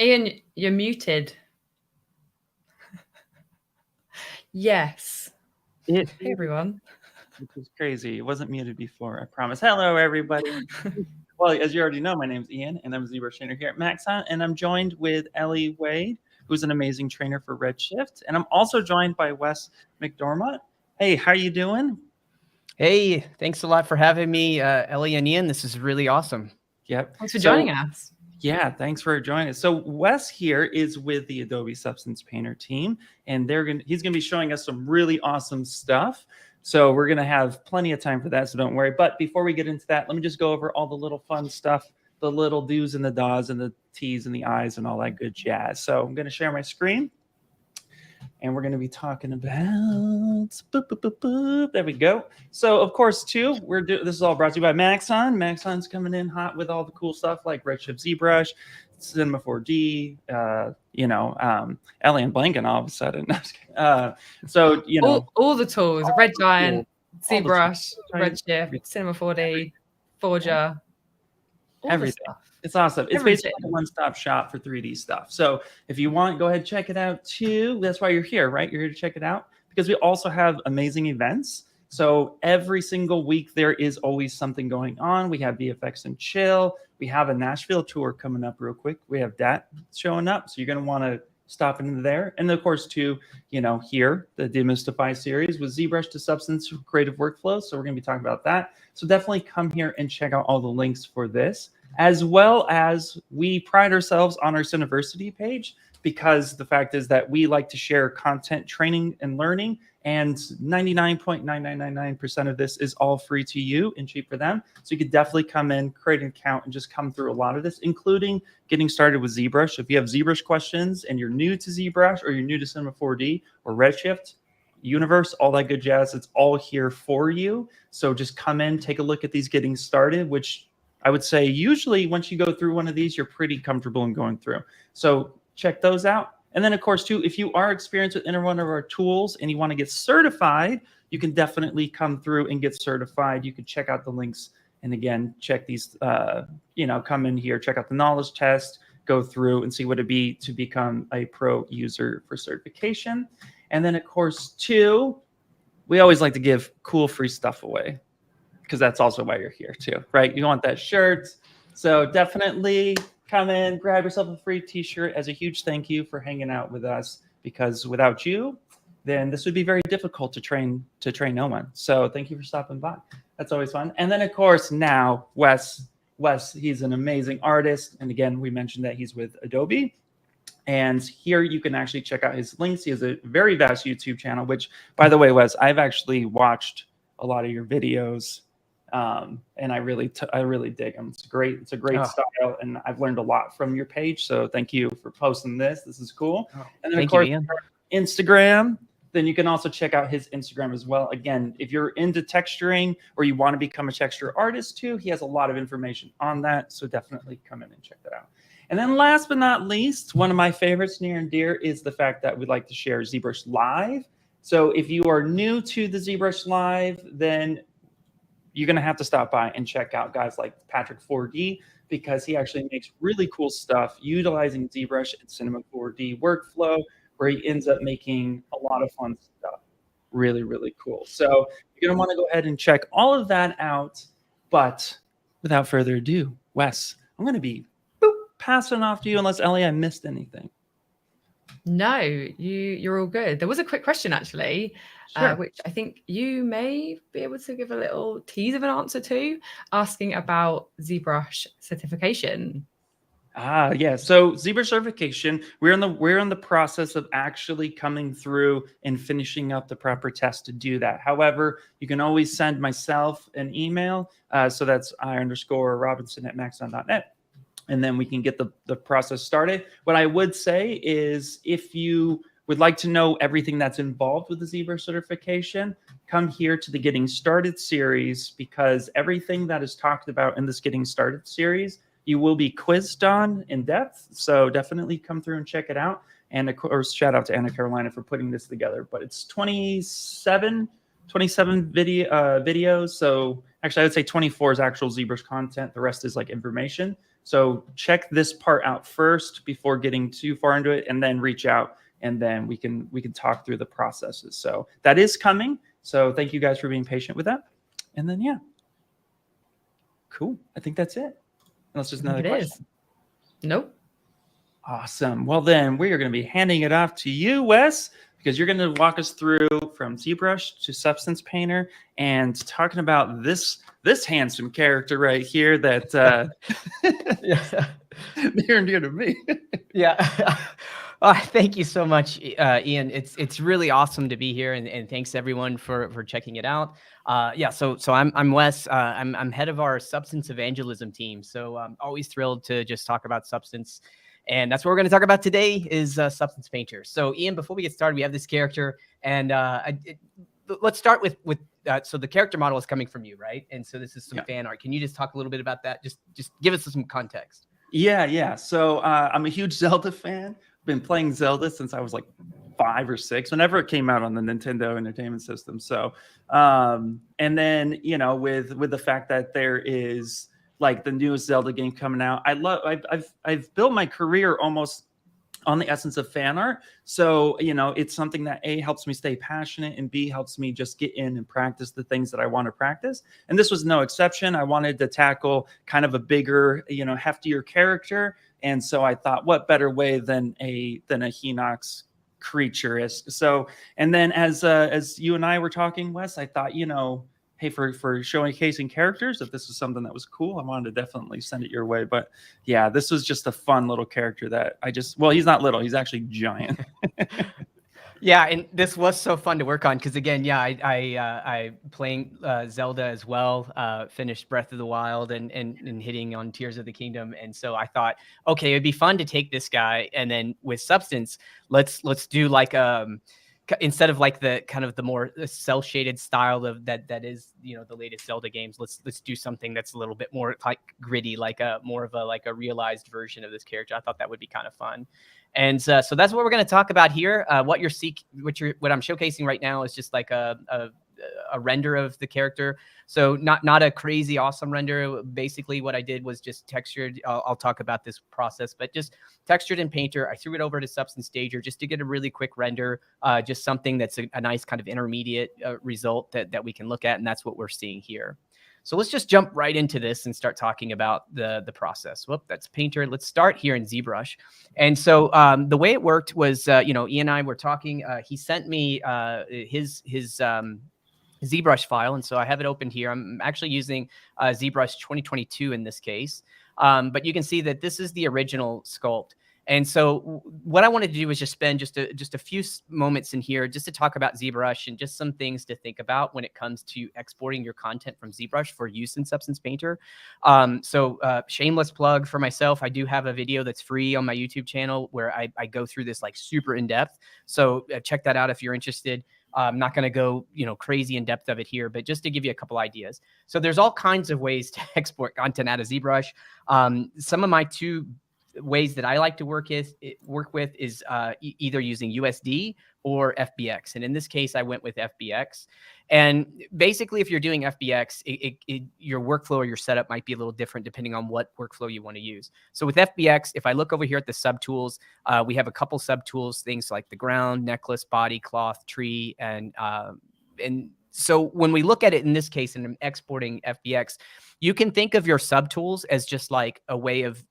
Ian, you're muted. Yes. Hey, everyone. Which is crazy. It wasn't muted before, I promise. Hello, everybody. Well, as you already know, my name's Ian, and I'm a ZBrush trainer here at Maxon, and I'm joined with Ellie Wade, who's an amazing trainer for Redshift, and I'm also joined by Wes McDormott. Hey, how you doing? Hey, thanks a lot for having me, Ellie and Ian. This is really awesome. Yep. Thanks for joining us. Yeah, thanks for joining us. So Wes here is with the Adobe Substance Painter team, and he's gonna be showing us some really awesome stuff. So we're gonna have plenty of time for that, so don't worry. But before we get into that, let me just go over all the little fun stuff, the little do's and the do's and the T's and the I's and all that good jazz. So I'm gonna share my screen. And we're going to be talking about, there we go. So of course, too, this is all brought to you by Maxon. Maxon's coming in hot with all the cool stuff like Redshift, ZBrush, Cinema 4D, Ellie and Blanken all of a sudden. So, you know. All the tools, Red Giant, ZBrush, Redshift, Cinema 4D, Forger, everything. It's awesome. It's basically a one-stop shop for 3D stuff. So if you want, go ahead and check it out too. That's why you're here, right? You're here to check it out because we also have amazing events. So every single week there is always something going on. We have VFX and Chill. We have a Nashville tour coming up real quick. We have that showing up. So you're going to want to stop into there. And of course, too, here, the Demystify series with ZBrush to Substance Creative Workflows. So we're going to be talking about that. So definitely come here and check out all the links for this. As well as we pride ourselves on our Cineversity page because the fact is that we like to share content, training, and learning, and 99.9999% of this is all free to you and cheap for them. So you could definitely come in, create an account, and just come through a lot of this, including getting started with ZBrush. If you have ZBrush questions and you're new to ZBrush or you're new to Cinema 4D or Redshift, Universe, all that good jazz, it's all here for you. So just come in, take a look at these getting started, which I would say usually once you go through one of these, you're pretty comfortable in going through. So check those out. And then, of course, too, if you are experienced with any one of our tools and you want to get certified, you can definitely come through and get certified. You can check out the links. And again, check these, come in here, check out the knowledge test, go through and see what it'd be to become a pro user for certification. And then, of course, too, we always like to give cool free stuff away, because that's also why you're here too, right? You want that shirt. So definitely come in, grab yourself a free t-shirt as a huge thank you for hanging out with us, because without you, then this would be very difficult to train no one. So thank you for stopping by. That's always fun. And then of course now, Wes, he's an amazing artist. And again, we mentioned that he's with Adobe. And here you can actually check out his links. He has a very vast YouTube channel, which by the way, Wes, I've actually watched a lot of your videos. And I really dig them. It's great. It's a great style, and I've learned a lot from your page. So thank you for posting this. This is cool. And then of course, Instagram. Then you can also check out his Instagram as well. Again, if you're into texturing or you want to become a texture artist too, he has a lot of information on that. So definitely come in and check that out. And then last but not least, one of my favorites near and dear is the fact that we'd like to share ZBrush Live. So if you are new to the ZBrush Live, then you're going to have to stop by and check out guys like Patrick 4D, because he actually makes really cool stuff utilizing ZBrush and Cinema 4D workflow, where he ends up making a lot of fun stuff. Really, really cool. So you're going to want to go ahead and check all of that out. But without further ado, Wes, I'm going to be passing off to you unless, Ellie, I missed anything. No, you're all good. There was a quick question actually, sure. Which I think you may be able to give a little tease of an answer to, asking about ZBrush certification. Yeah. So ZBrush certification, we're in the process of actually coming through and finishing up the proper test to do that. However, you can always send myself an email. So that's I_Robinson@maxon.net. And then we can get the process started. What I would say is if you would like to know everything that's involved with the ZBrush certification, come here to the Getting Started series, because everything that is talked about in this Getting Started series, you will be quizzed on in depth. So definitely come through and check it out. And of course, shout out to Anna Carolina for putting this together. But it's 27 videos. So actually, I would say 24 is actual ZBrush content. The rest is like information. So check this part out first before getting too far into it, and then reach out, and then we can talk through the processes. So that is coming. So thank you guys for being patient with that. And then, yeah. Cool. I think that's it. Unless there's another question. Nope. Awesome. Well, then we are going to be handing it off to you, Wes, because you're going to walk us through from ZBrush to Substance Painter and talking about this handsome character right here that near and dear to me. Yeah. Thank you so much, Ian. It's really awesome to be here, and thanks everyone for checking it out. Yeah, so I'm Wes. I'm head of our substance evangelism team. So I'm always thrilled to just talk about substance, and that's what we're going to talk about today is Substance Painter. So Ian, before we get started, we have this character, and let's start with so the character model is coming from you, right? And so this is some fan art. Can you just talk a little bit about that? Just give us some context. Yeah. So I'm a huge Zelda fan. Been playing Zelda since I was like 5 or 6, whenever it came out on the Nintendo Entertainment System. So, and then, you know, with the fact that there is like the newest Zelda game coming out, I've built my career almost on the essence of fan art. So, you know, it's something that A, helps me stay passionate, and B, helps me just get in and practice the things that I want to practice. And this was no exception. I wanted to tackle kind of a bigger, you know, heftier character. And so I thought, what better way than a Hinox creature is. So, and then as you and I were talking, Wes, I thought, you know, hey, for showcasing characters, if this was something that was cool, I wanted to definitely send it your way. But yeah, this was just a fun little character that well, he's not little, he's actually giant. Yeah, and this was so fun to work on because, again, yeah, I playing Zelda as well, finished Breath of the Wild and hitting on Tears of the Kingdom, and so I thought, okay, it'd be fun to take this guy, and then with Substance, let's do like instead of like the kind of the more cell shaded style of that is, you know, the latest Zelda games. Let's do something that's a little bit more like gritty, like more of a realized version of this character. I thought that would be kind of fun. And so that's what we're going to talk about here. What I'm showcasing right now is just like a render of the character. So not a crazy awesome render. Basically, what I did was just textured. I'll talk about this process, but just textured in Painter. I threw it over to Substance Stager just to get a really quick render, just something that's a nice kind of intermediate result that we can look at, and that's what we're seeing here. So let's just jump right into this and start talking about the process. Whoop, that's Painter. Let's start here in ZBrush. And so the way it worked was, you know, Ian and I were talking. He sent me his ZBrush file, and so I have it open here. I'm actually using ZBrush 2022 in this case, but you can see that this is the original sculpt. And so what I wanted to do was just spend just a few moments in here just to talk about ZBrush and just some things to think about when it comes to exporting your content from ZBrush for use in Substance Painter. So shameless plug for myself. I do have a video that's free on my YouTube channel where I go through this like super in depth. So check that out if you're interested. I'm not going to go, you know, crazy in depth of it here, but just to give you a couple ideas. So there's all kinds of ways to export content out of ZBrush. Some of my two ways that I like to work with is either using USD or FBX. And in this case, I went with FBX. And basically, if you're doing FBX, your workflow or your setup might be a little different depending on what workflow you want to use. So with FBX, if I look over here at the subtools, we have a couple subtools, things like the ground, necklace, body, cloth, tree, and so when we look at it in this case, and I'm exporting FBX, you can think of your subtools as just like a way of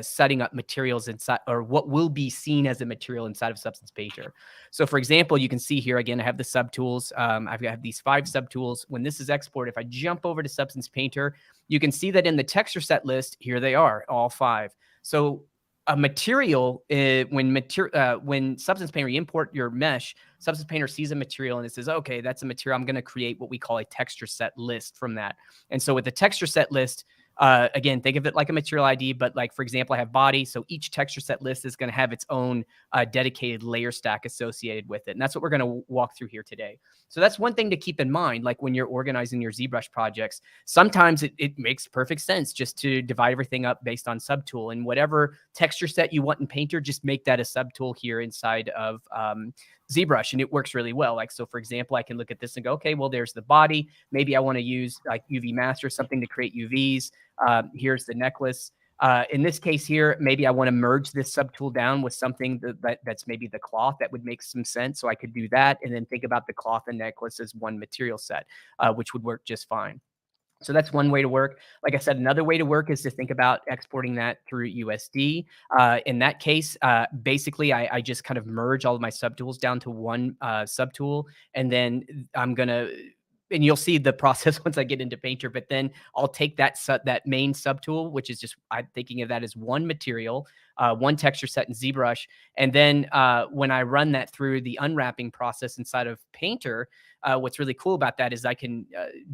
setting up materials inside, or what will be seen as a material inside of Substance Painter. So for example, you can see here, again, I have the subtools. I've got these 5 subtools. When this is exported, if I jump over to Substance Painter, you can see that in the texture set list, here they are, all 5. So a material, when Substance Painter, you import your mesh, Substance Painter sees a material and it says, okay, that's a material. I'm going to create what we call a texture set list from that. And so with the texture set list, again, think of it like a material ID, but like, for example, I have body. So each texture set list is going to have its own dedicated layer stack associated with it. And that's what we're going to walk through here today. So that's one thing to keep in mind. Like when you're organizing your ZBrush projects, sometimes it makes perfect sense just to divide everything up based on subtool, and whatever texture set you want in Painter, just make that a subtool here inside of ZBrush, and it works really well. Like, so for example, I can look at this and go, okay, well, there's the body. Maybe I want to use like UV master, something to create UVs. Here's the necklace. In this case here, maybe I want to merge this subtool down with something that's maybe the cloth. That would make some sense. So I could do that and then think about the cloth and necklace as one material set, which would work just fine. So that's one way to work. Like I said, another way to work is to think about exporting that through USD. In that case, basically, I just kind of merge all of my subtools down to one subtool, and then I'm going to, and you'll see the process once I get into Painter, but then I'll take that main subtool, which is just, I'm thinking of that as one material, one texture set in ZBrush. And then when I run that through the unwrapping process inside of Painter, what's really cool about that is I can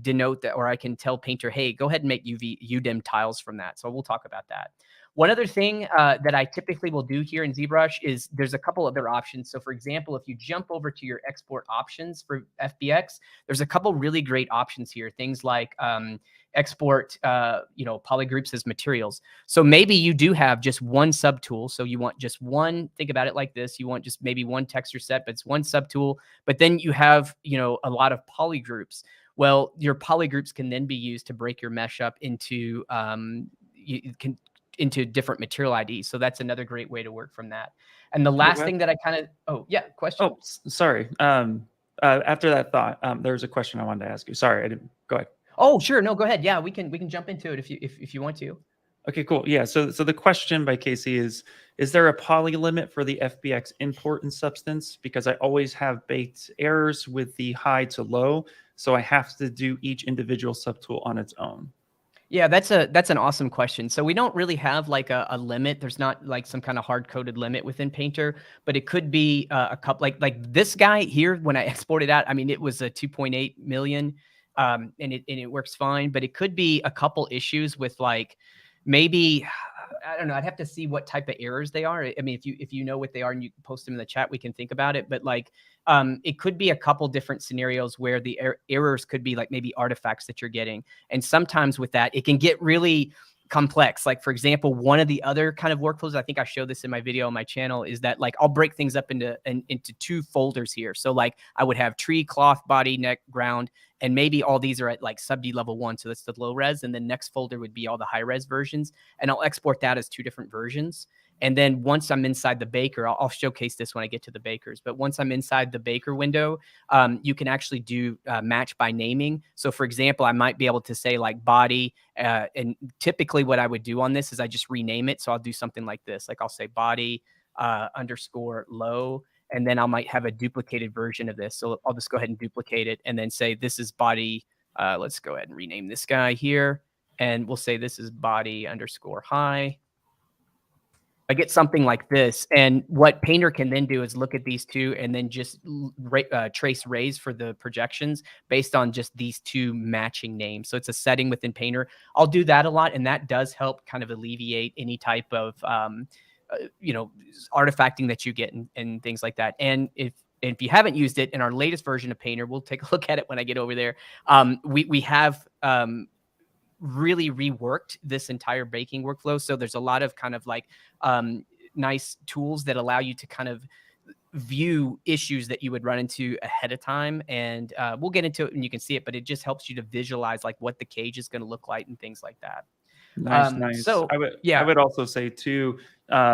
denote that, or I can tell Painter, hey, go ahead and make UDIM tiles from that. So we'll talk about that. One other thing that I typically will do here in ZBrush is there's a couple other options. So for example, if you jump over to your export options for FBX, there's a couple really great options here. Things like export, polygroups as materials. So maybe you do have just one subtool. So you want just one, think about it like this. You want just maybe one texture set, but it's one subtool, but then you have, a lot of polygroups. Well, your polygroups can then be used to break your mesh up into, into different material IDs. So that's another great way to work from that. And the last thing that I kind of, question. Oh, sorry. After that thought, there's a question I wanted to ask you. Sorry, I didn't, go ahead. Oh, sure. No, go ahead. Yeah, we can jump into it if you want to. Okay, cool. Yeah. So the question by Casey is there a poly limit for the FBX import in Substance? Because I always have baked errors with the high to low. So I have to do each individual subtool on its own. Yeah, that's an awesome question. So we don't really have like a limit. There's not like some kind of hard-coded limit within Painter, but it could be a couple, like this guy here, when I exported out, I mean, it was a 2.8 million, and it works fine, but it could be a couple issues with like, maybe, I don't know, I'd have to see what type of errors they are. I mean, if you know what they are and you post them in the chat, we can think about it. But like, it could be a couple different scenarios where the errors could be like maybe artifacts that you're getting. And sometimes with that, it can get really complex. Like for example, one of the other kind of workflows, I think I showed this in my video on my channel, is that like I'll break things up into two folders here. So like I would have tree, cloth, body, neck, ground, and maybe all these are at like sub-D level 1. So that's the low res. And the next folder would be all the high res versions. And I'll export that as two different versions. And then once I'm inside the Baker, I'll showcase this when I get to the Bakers. But once I'm inside the Baker window, you can actually do match by naming. So for example, I might be able to say like body. And typically what I would do on this is I just rename it. So I'll do something like this. Like I'll say body underscore low. And then I might have a duplicated version of this. So I'll just go ahead and duplicate it and then say this is body. Let's go ahead and rename this guy here. And we'll say this is body underscore high. I get something like this. And what Painter can then do is look at these two and then just trace raise for the projections based on just these two matching names. So it's a setting within Painter. I'll do that a lot. And that does help kind of alleviate any type of, artifacting that you get and things like that. And if you haven't used it in our latest version of Painter, we'll take a look at it when I get over there. We have really reworked this entire baking workflow. So there's a lot of kind of like nice tools that allow you to kind of view issues that you would run into ahead of time. And we'll get into it and you can see it, but it just helps you to visualize like what the cage is going to look like and things like that. Nice. So I would also say too,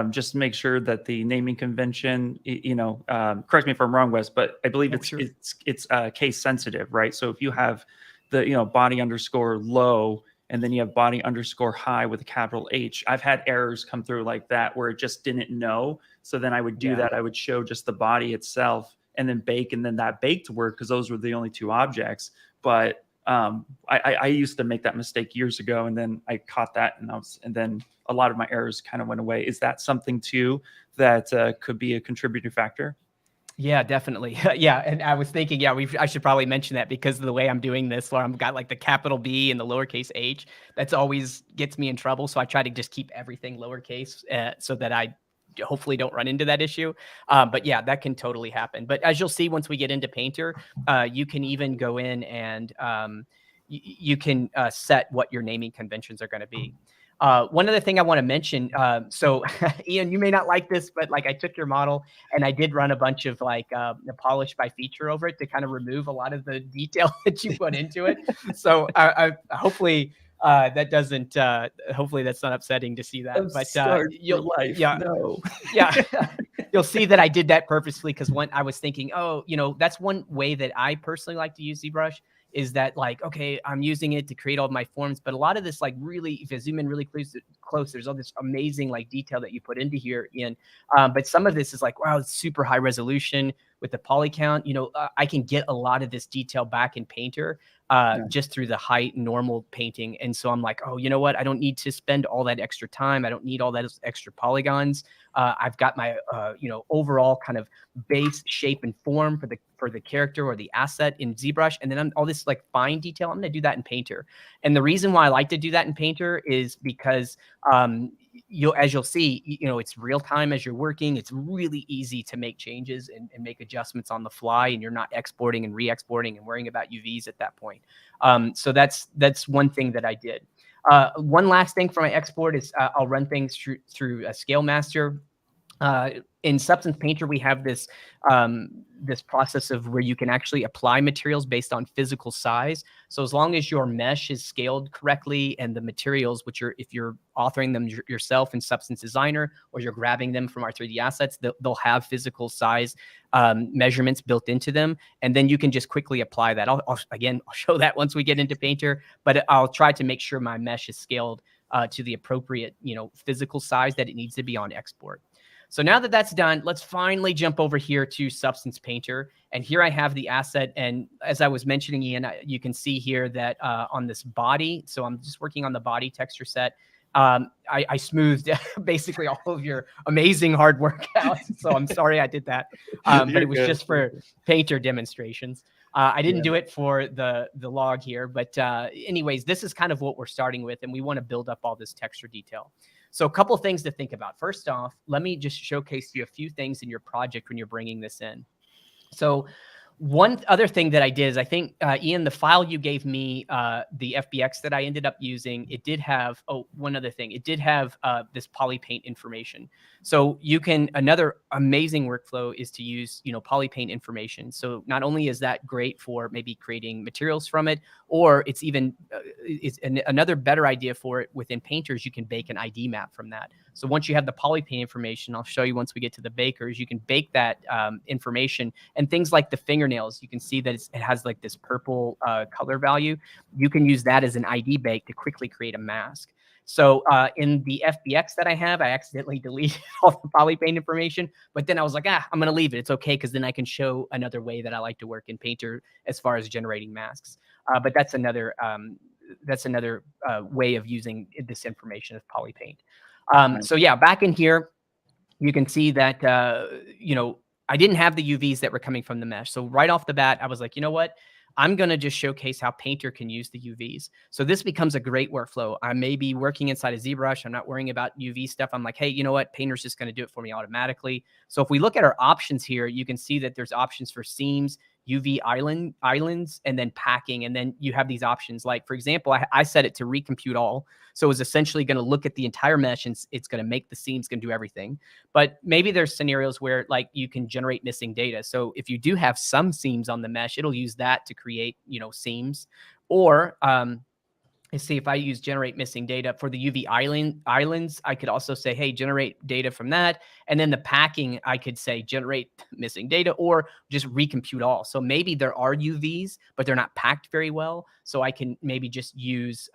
just make sure that the naming convention, correct me if I'm wrong, Wes, but I believe it's case sensitive, right? So if you have the, body underscore low, and then you have body underscore high with a capital H. I've had errors come through like that where it just didn't know. So then I would do that. I would show just the body itself and then bake, and then that baked work, because those were the only two objects. But I used to make that mistake years ago, and then I caught that, and then a lot of my errors kind of went away. Is that something too that could be a contributing factor? Yeah, definitely. Yeah. And I was thinking, I should probably mention that because of the way I'm doing this, where I've got like the capital B and the lowercase h, that's always gets me in trouble. So I try to just keep everything lowercase so that I hopefully don't run into that issue. But yeah, that can totally happen. But as you'll see, once we get into Painter, you can even go in and you can set what your naming conventions are going to be. One other thing I want to mention, so Ian, you may not like this, but like I took your model and I did run a bunch of like the polish by feature over it to kind of remove a lot of the detail that you put into it. So I hopefully That doesn't, hopefully that's not upsetting to see that, I'm but scarred for you'll, life. yeah, No. yeah, you'll see that I did that purposefully because when I was thinking, oh, you know, that's one way that I personally like to use ZBrush is that like, okay, I'm using it to create all of my forms, but a lot of this, like really, if you zoom in really close, there's all this amazing like detail that you put into here, Ian. But some of this is like, wow, it's super high resolution with the poly count. You know, I can get a lot of this detail back in Painter just through the high normal painting. And so I'm like, oh, you know what? I don't need to spend all that extra time. I don't need all that extra polygons. I've got my, you know, overall kind of base shape and form for the character or the asset in ZBrush. And then all this like fine detail, I'm going to do that in Painter. And the reason why I like to do that in Painter is because as you'll see, you know, it's real time as you're working. It's really easy to make changes and make adjustments on the fly, and you're not exporting and re-exporting and worrying about UVs at that point. So that's one thing that I did. One last thing for my export is I'll run things through a Scale Master. In Substance Painter, we have this this process of where you can actually apply materials based on physical size. So as long as your mesh is scaled correctly and the materials, which if you're authoring them yourself in Substance Designer or you're grabbing them from our 3D assets, they'll have physical size measurements built into them. And then you can just quickly apply that. I'll show that once we get into Painter, but I'll try to make sure my mesh is scaled to the appropriate, you know, physical size that it needs to be on export. So now that that's done, let's finally jump over here to Substance Painter. And here I have the asset. And as I was mentioning, Ian, you can see here that on this body, so I'm just working on the body texture set. I smoothed basically all of your amazing hard work out. So I'm sorry I did that. But it was just for Painter demonstrations. I didn't do it for the log here. But anyways, this is kind of what we're starting with. And we want to build up all this texture detail. So a couple of things to think about. First off, let me just showcase you a few things in your project when you're bringing this in. So one other thing that I did is I think, Ian, the file you gave me, the FBX that I ended up using, it did have, one other thing, it did have this PolyPaint information. So you can, another amazing workflow is to use, you know, PolyPaint information. So not only is that great for maybe creating materials from it, or it's even, another better idea for it within Painters, you can bake an ID map from that. So once you have the PolyPaint information, I'll show you once we get to the bakers, you can bake that information, and things like the fingernails, you can see that it has like this purple color value. You can use that as an ID bake to quickly create a mask. So in the FBX that I have, I accidentally deleted all the PolyPaint information, but then I was like, I'm going to leave it. It's okay, because then I can show another way that I like to work in Painter as far as generating masks. But that's another way of using this information as PolyPaint. So yeah, back in here, you can see that, you know, I didn't have the UVs that were coming from the mesh. So right off the bat, I was like, you know what? I'm going to just showcase how Painter can use the UVs. So this becomes a great workflow. I may be working inside of ZBrush. I'm not worrying about UV stuff. I'm like, hey, you know what? Painter's just going to do it for me automatically. So if we look at our options here, you can see that there's options for seams, UV islands, and then packing. And then you have these options. Like, for example, I set it to recompute all. So it's essentially going to look at the entire mesh, and it's going to make the seams, going to do everything. But maybe there's scenarios where like you can generate missing data. So if you do have some seams on the mesh, it'll use that to create, you know, seams. Or let's see, if I use generate missing data for the UV islands, I could also say, hey, generate data from that. And then the packing, I could say generate missing data, or just recompute all. So maybe there are UVs, but they're not packed very well. So I can maybe just use,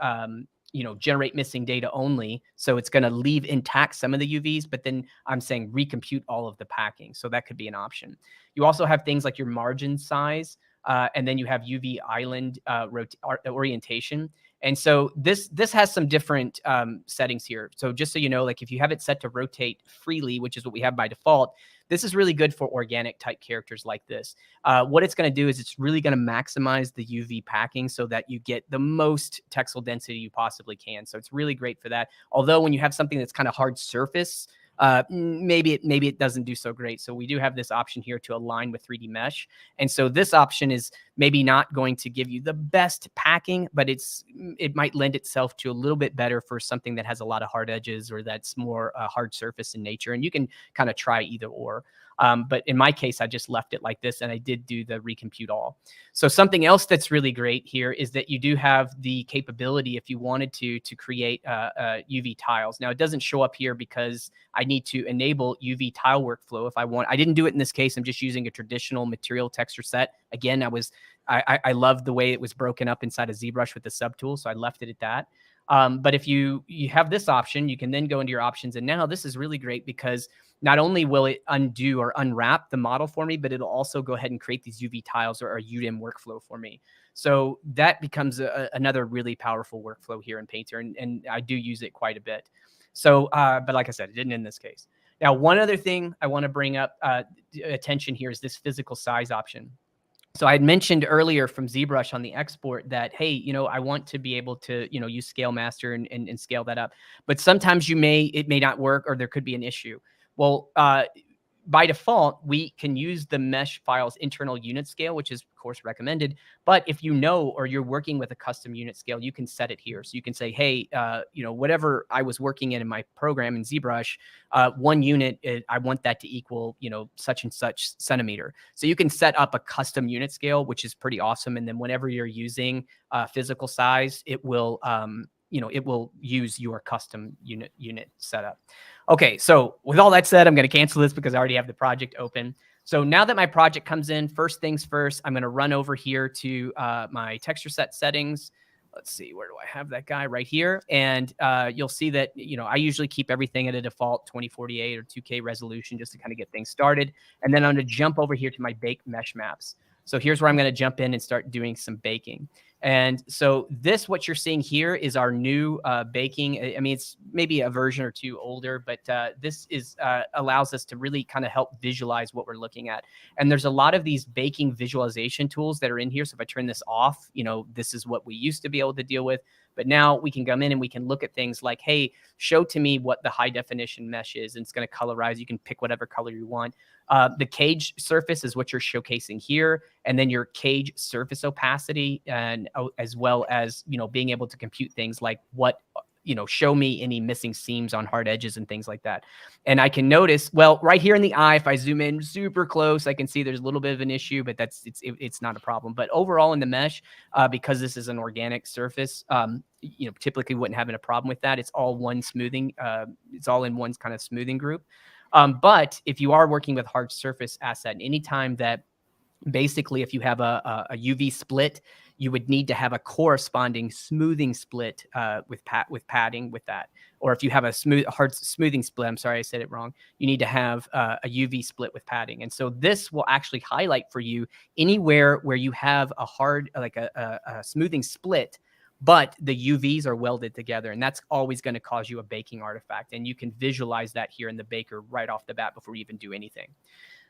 you know, generate missing data only. So it's going to leave intact some of the UVs, but then I'm saying recompute all of the packing. So that could be an option. You also have things like your margin size, and then you have UV island orientation. And so this has some different settings here. So just so you know, like if you have it set to rotate freely, which is what we have by default, this is really good for organic type characters like this. What it's going to do is it's really going to maximize the UV packing so that you get the most texel density you possibly can. So it's really great for that. Although when you have something that's kind of hard surface, maybe it doesn't do so great. So we do have this option here to align with 3D mesh. And so this option is maybe not going to give you the best packing, but it might lend itself to a little bit better for something that has a lot of hard edges or that's more hard surface in nature. And you can kind of try either or. But in my case, I just left it like this, and I did do the recompute all. So something else that's really great here is that you do have the capability, if you wanted to create UV tiles. Now, it doesn't show up here because I need to enable UV tile workflow if I want. I didn't do it in this case. I'm just using a traditional material texture set. Again, I loved the way it was broken up inside of ZBrush with the subtool, so I left it at that. But if you have this option, you can then go into your options. And now this is really great because not only will it undo or unwrap the model for me, but it'll also go ahead and create these UV tiles or a UDIM workflow for me. So that becomes another really powerful workflow here in Painter. And I do use it quite a bit. So, but like I said, it didn't in this case. Now, one other thing I want to bring up attention here is this physical size option. So I had mentioned earlier from ZBrush on the export that, hey, you know, I want to be able to, you know, use Scale Master and scale that up. But sometimes it may not work, or there could be an issue. Well, by default, we can use the mesh file's internal unit scale, which is of course recommended. But if you know, or you're working with a custom unit scale, you can set it here. So you can say, hey, you know, whatever I was working in my program in ZBrush, 1 unit, I want that to equal, you know, such and such centimeter. So you can set up a custom unit scale, which is pretty awesome. And then whenever you're using physical size, it will, you know, it will use your custom unit setup. Okay, so with all that said, I'm going to cancel this because I already have the project open. So now that my project comes in, first things first, I'm going to run over here to my texture set settings. Let's see, where do I have that guy? Right here. And you'll see that, you know, I usually keep everything at a default 2048 or 2K resolution just to kind of get things started. And then I'm going to jump over here to my bake mesh maps. So here's where I'm going to jump in and start doing some baking. And so this, what you're seeing here is our new baking. I mean, it's maybe a version or two older, but this is allows us to really kind of help visualize what we're looking at. And there's a lot of these baking visualization tools that are in here. So if I turn this off, you know, this is what we used to be able to deal with. But now we can come in and we can look at things like, hey, show to me what the high definition mesh is. And it's going to colorize. You can pick whatever color you want. The cage surface is what you're showcasing here. And then your cage surface opacity, and as well as, you know, being able to compute things like what, you know, show me any missing seams on hard edges and things like that. And I can notice, well, right here in the eye, if I zoom in super close, I can see there's a little bit of an issue, but it's not a problem. But overall in the mesh, because this is an organic surface, you know, typically wouldn't have a problem with that. It's all one smoothing. It's all in one kind of smoothing group. But if you are working with hard surface asset, anytime that basically if you have a UV split, you would need to have a corresponding smoothing split with padding with that. Or if you have a hard smoothing split, I'm sorry, I said it wrong. You need to have a UV split with padding. And so this will actually highlight for you anywhere where you have a hard, like a smoothing split, but the UVs are welded together. And that's always going to cause you a baking artifact. And you can visualize that here in the baker right off the bat before you even do anything.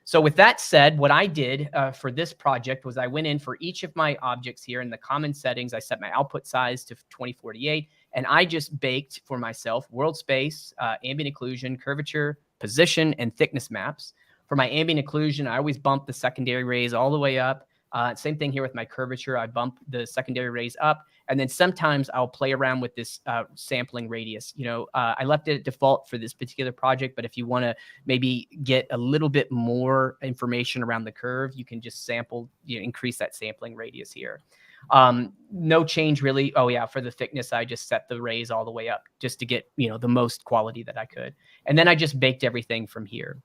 So with that said, what I did for this project was I went in for each of my objects here in the common settings. I set my output size to 2048, and I just baked for myself world space, ambient occlusion, curvature, position, and thickness maps. For my ambient occlusion, I always bump the secondary rays all the way up. Same thing here with my curvature. I bump the secondary rays up. And then sometimes I'll play around with this sampling radius. You know, I left it at default for this particular project, but if you want to maybe get a little bit more information around the curve, you can just sample, you know, increase that sampling radius here. No change really. Oh yeah, for the thickness, I just set the rays all the way up just to get, you know, the most quality that I could. And then I just baked everything from here.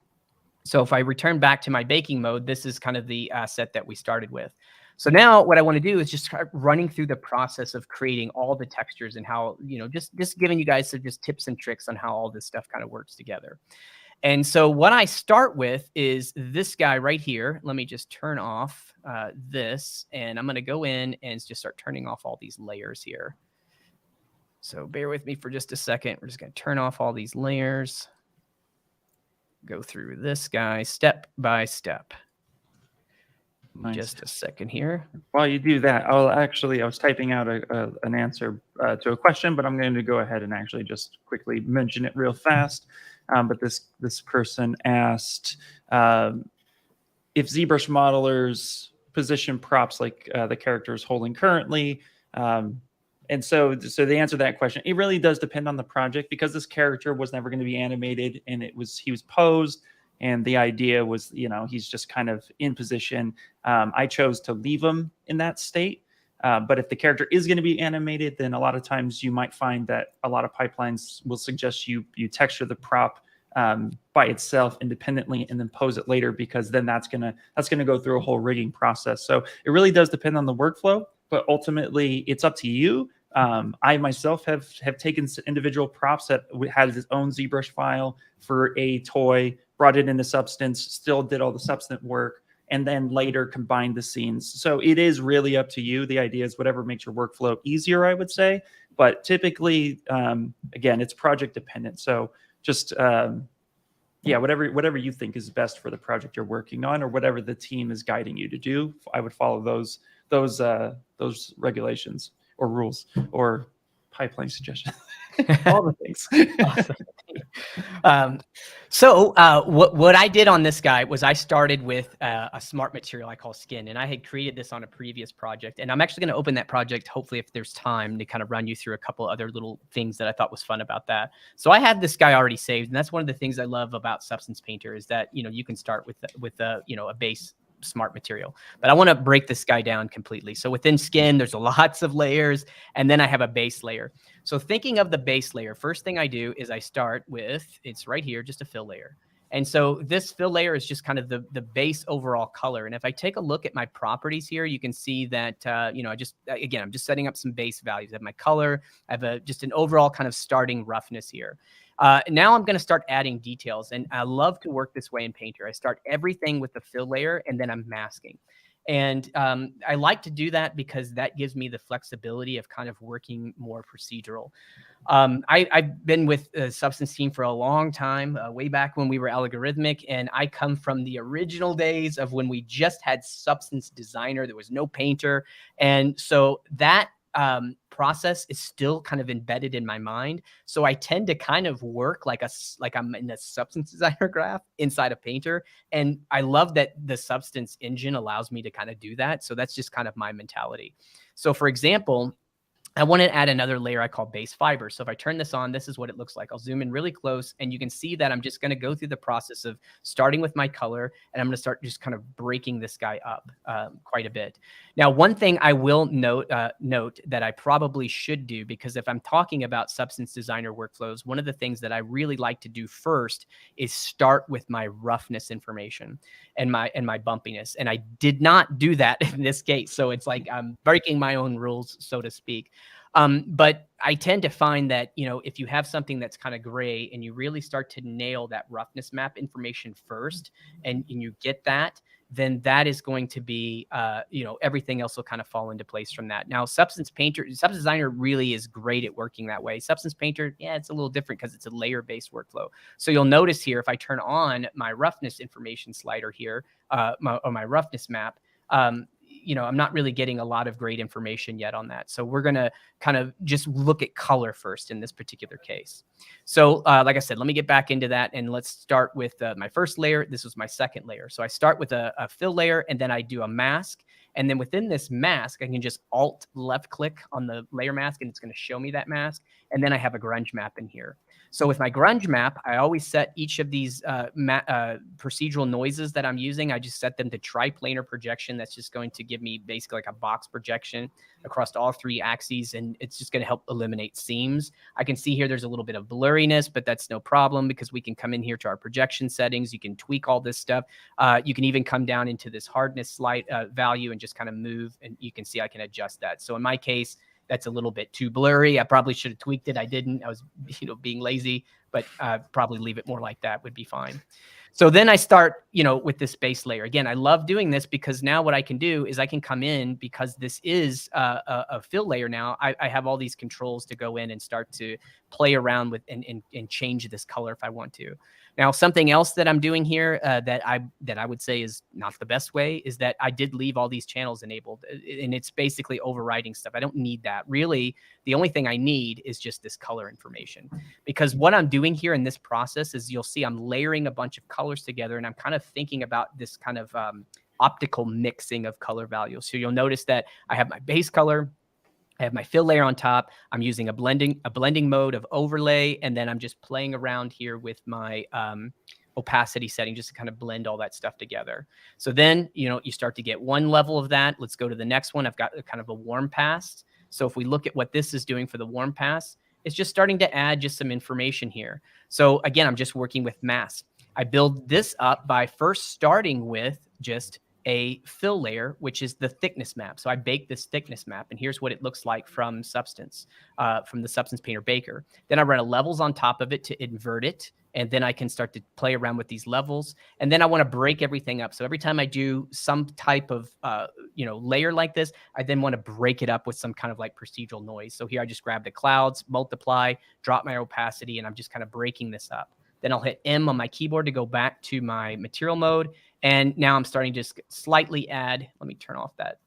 So if I return back to my baking mode, this is kind of the asset that we started with. So now what I want to do is just start running through the process of creating all the textures and how, you know, just giving you guys some just tips and tricks on how all this stuff kind of works together. And so what I start with is this guy right here. Let me just turn off this, and I'm going to go in and just start turning off all these layers here. So bear with me for just a second. We're just going to turn off all these layers. Go through this guy step by step. Nice. Just a second here. While you do that, I was typing out an answer to a question, but I'm going to go ahead and actually just quickly mention it real fast. But this person asked if ZBrush modelers position props like the character is holding currently. And so the answer to that question, it really does depend on the project, because this character was never going to be animated, and he was posed. And the idea was, you know, he's just kind of in position. I chose to leave him in that state. But if the character is going to be animated, then a lot of times you might find that a lot of pipelines will suggest you texture the prop by itself independently and then pose it later, because then that's gonna go through a whole rigging process. So it really does depend on the workflow, but ultimately it's up to you. I myself have taken individual props that had its own ZBrush file for a toy, brought it into Substance, still did all the Substance work, and then later combined the scenes. So it is really up to you. The idea is whatever makes your workflow easier, I would say. But typically, again, it's project dependent. So just yeah, whatever you think is best for the project you're working on, or whatever the team is guiding you to do, I would follow those regulations or rules or pipeline suggestions. All the things. Awesome. So what I did on this guy was I started with a smart material I call skin, and I had created this on a previous project, and I'm actually going to open that project hopefully if there's time to kind of run you through a couple other little things that I thought was fun about that. So I had this guy already saved, and that's one of the things I love about Substance Painter is that, you know, you can start with a, you know, a base smart material, but I want to break this guy down completely. So within skin, there's lots of layers, and then I have a base layer. So thinking of the base layer, first thing I do is I start with, it's right here, just a fill layer. And so this fill layer is just kind of the base overall color. And if I take a look at my properties here, you can see that, you know, I'm just setting up some base values. I have my color, I have just an overall kind of starting roughness here. Now I'm going to start adding details, and I love to work this way in Painter. I start everything with the fill layer, and then I'm masking. And I like to do that because that gives me the flexibility of kind of working more procedural. I've been with the Substance team for a long time, way back when we were algorithmic, and I come from the original days of when we just had Substance Designer. There was no Painter. And so that process is still kind of embedded in my mind. So I tend to kind of work like I'm in a Substance Designer graph inside a Painter. And I love that the Substance engine allows me to kind of do that. So that's just kind of my mentality. So for example, I want to add another layer I call base fiber. So if I turn this on, this is what it looks like. I'll zoom in really close, and you can see that I'm just going to go through the process of starting with my color, and I'm going to start just kind of breaking this guy up quite a bit. Now, one thing I will note that I probably should do, because if I'm talking about Substance Designer workflows, one of the things that I really like to do first is start with my roughness information and my bumpiness. And I did not do that in this case. So it's like I'm breaking my own rules, so to speak. But I tend to find that, you know, if you have something that's kind of gray and you really start to nail that roughness map information first, and you get that, then that is going to be, you know, everything else will kind of fall into place from that. Now, Substance Designer really is great at working that way. Substance Painter, yeah, it's a little different because it's a layer-based workflow. So you'll notice here, if I turn on my roughness information slider here, my roughness map, you know, I'm not really getting a lot of great information yet on that. So we're going to kind of just look at color first in this particular case. So like I said, let me get back into that, and let's start with my first layer. This was my second layer. So I start with a fill layer, and then I do a mask. And then within this mask, I can just Alt left click on the layer mask, and it's going to show me that mask. And then I have a grunge map in here. So with my grunge map, I always set each of these procedural noises that I'm using. I just set them to triplanar projection. That's just going to give me basically like a box projection across all three axes, and it's just going to help eliminate seams. I can see here there's a little bit of blurriness, but that's no problem because we can come in here to our projection settings. You can tweak all this stuff. You can even come down into this hardness slight value and just kind of move, and you can see I can adjust that. So in my case, that's a little bit too blurry. I probably should have tweaked it. I didn't. I was, you know, being lazy, but probably leave it more like that would be fine. So then I start, you know, with this base layer. Again, I love doing this because now what I can do is I can come in, because this is a fill layer now. I have all these controls to go in and start to play around with and change this color if I want to. Now, something else that I'm doing here that I would say is not the best way is that I did leave all these channels enabled, and it's basically overriding stuff. I don't need that. Really, the only thing I need is just this color information, because what I'm doing here in this process is you'll see I'm layering a bunch of colors together, and I'm kind of thinking about this kind of optical mixing of color values. So you'll notice that I have my base color, I have my fill layer on top. I'm using a blending mode of overlay, and then I'm just playing around here with my opacity setting just to kind of blend all that stuff together. So then, you start to get one level of that. Let's go to the next one. I've got kind of a warm pass. So if we look at what this is doing for the warm pass, it's just starting to add just some information here. So again, I'm just working with mask. I build this up by first starting with just a fill layer, which is the thickness map. So I bake this thickness map, and here's what it looks like from Substance, from the Substance Painter Baker. Then I run a levels on top of it to invert it, and then I can start to play around with these levels. And then I want to break everything up. So every time I do some type of layer like this, I then want to break it up with some kind of like procedural noise. So here I just grab the clouds, multiply, drop my opacity, and I'm just kind of breaking this up. Then I'll hit M on my keyboard to go back to my material mode. And now I'm starting to just slightly add, let me turn off that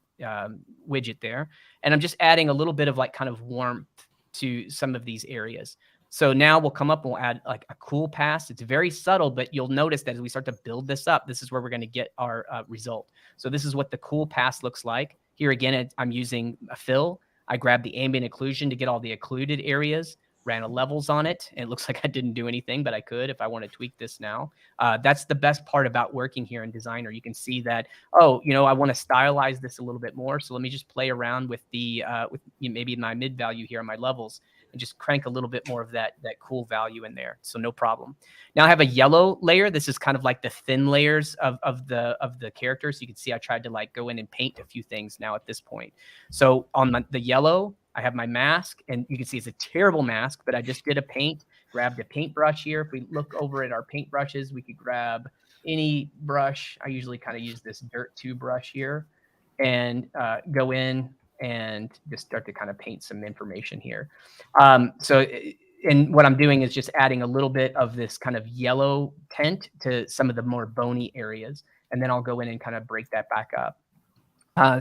widget there. And I'm just adding a little bit of like kind of warmth to some of these areas. So now we'll come up and we'll add like a cool pass. It's very subtle, but you'll notice that as we start to build this up, this is where we're going to get our result. So this is what the cool pass looks like. Here again, I'm using a fill. I grab the ambient occlusion to get all the occluded areas, ran a levels on it. And it looks like I didn't do anything, but I could if I want to tweak this now. That's the best part about working here in Designer. You can see that, oh, I want to stylize this a little bit more. So let me just play around with the maybe my mid value here on my levels and just crank a little bit more of that cool value in there. So no problem. Now I have a yellow layer. This is kind of like the thin layers of the characters. You can see I tried to like go in and paint a few things now at this point. So on the yellow, I have my mask, and you can see it's a terrible mask, but I just did a paint, grabbed a paintbrush here. If we look over at our paintbrushes, we could grab any brush. I usually kind of use this Dirt 2 brush here and go in and just start to kind of paint some information here. And what I'm doing is just adding a little bit of this kind of yellow tint to some of the more bony areas. And then I'll go in and kind of break that back up.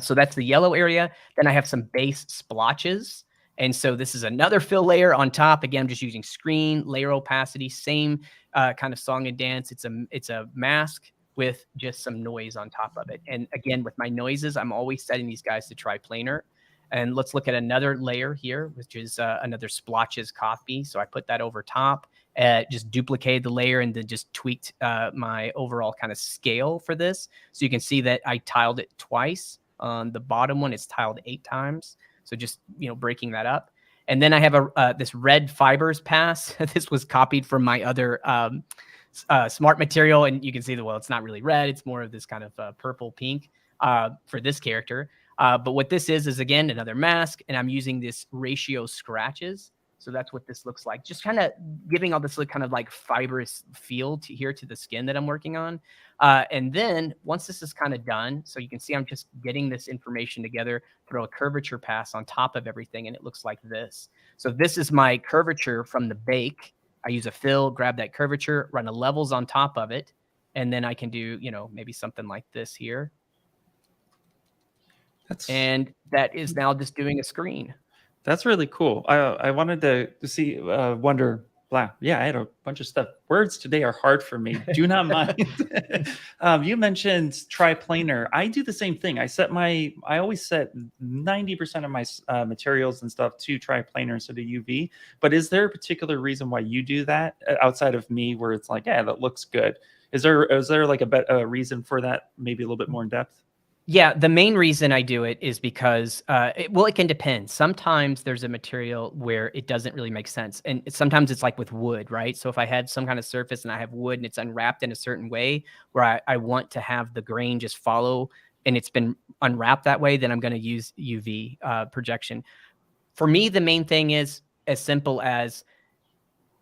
So that's the yellow area. Then I have some base splotches. And so this is another fill layer on top. Again, I'm just using screen, layer opacity, same kind of song and dance. It's a mask with just some noise on top of it. And again, with my noises, I'm always setting these guys to triplanar. And let's look at another layer here, which is another splotches copy. So I put that over top, just duplicated the layer and then just tweaked my overall kind of scale for this. So you can see that I tiled it twice. On the bottom one, it's tiled 8 times. So just, breaking that up. And then I have this red fibers pass. This was copied from my other smart material. And you can see well, it's not really red. It's more of this kind of purple pink for this character. But what this is again, another mask. And I'm using this ratio scratches. So that's what this looks like. Just kind of giving all this kind of like fibrous feel to the skin that I'm working on. And then once this is kind of done, so you can see I'm just getting this information together, throw a curvature pass on top of everything, and it looks like this. So this is my curvature from the bake. I use a fill, grab that curvature, run a levels on top of it, and then I can do, maybe something like this here. And that is now just doing a screen. That's really cool. I wanted to see, wonder, wow, yeah, I had a bunch of stuff. Words today are hard for me. Do not mind. You mentioned triplanar. I do the same thing. I always set 90% of my materials and stuff to triplanar instead of UV. But is there a particular reason why you do that outside of me where it's like, yeah, that looks good? Is there like a reason for that, maybe a little bit more in depth? Yeah, the main reason I do it is because, it can depend. Sometimes there's a material where it doesn't really make sense. And sometimes it's like with wood, right? So if I had some kind of surface and I have wood and it's unwrapped in a certain way where I want to have the grain just follow and it's been unwrapped that way, then I'm going to use UV projection. For me, the main thing is as simple as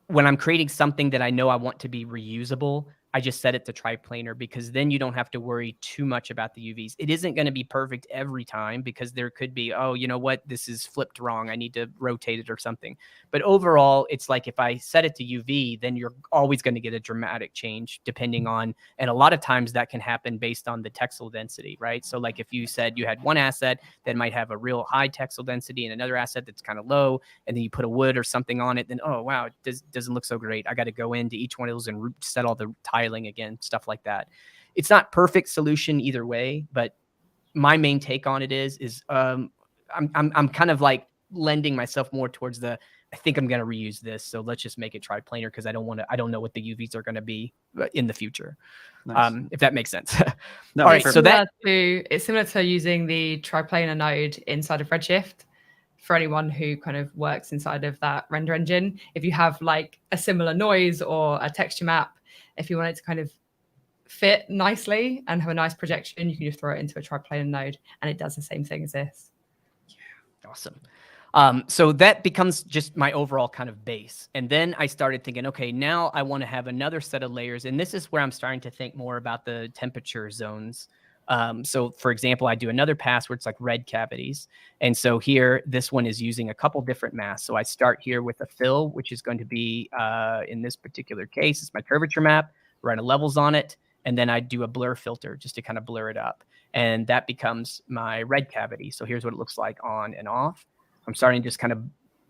when I'm creating something that I know I want to be reusable, I just set it to triplanar because then you don't have to worry too much about the UVs. It isn't going to be perfect every time because there could be, oh, you know what, this is flipped wrong. I need to rotate it or something. But overall, it's like if I set it to UV, then you're always going to get a dramatic change depending on, and a lot of times that can happen based on the textile density, right? So like if you said you had one asset that might have a real high textile density and another asset that's kind of low, and then you put a wood or something on it, then, oh, wow, it doesn't look so great. I got to go into each one of those and set all the tiling again, stuff like that. It's not perfect solution either way, but my main take on it is I'm kind of like lending myself more towards the, I think I'm going to reuse this. So let's just make it triplanar because I don't know what the UVs are going to be in the future. Nice. If that makes sense. No, all right. perfect. So that it's similar to using the triplanar node inside of Redshift for anyone who kind of works inside of that render engine. If you have like a similar noise or a texture map, if you want it to kind of fit nicely and have a nice projection, you can just throw it into a triplanar node and it does the same thing as this. Awesome. So that becomes just my overall kind of base. And then I started thinking, okay, now I want to have another set of layers. And this is where I'm starting to think more about the temperature zones. So for example, I do another pass where it's like red cavities. And so here, this one is using a couple different masks. So I start here with a fill, which is going to be, in this particular case, it's my curvature map, run a levels on it. And then I do a blur filter just to kind of blur it up. And that becomes my red cavity. So here's what it looks like on and off. I'm starting to just kind of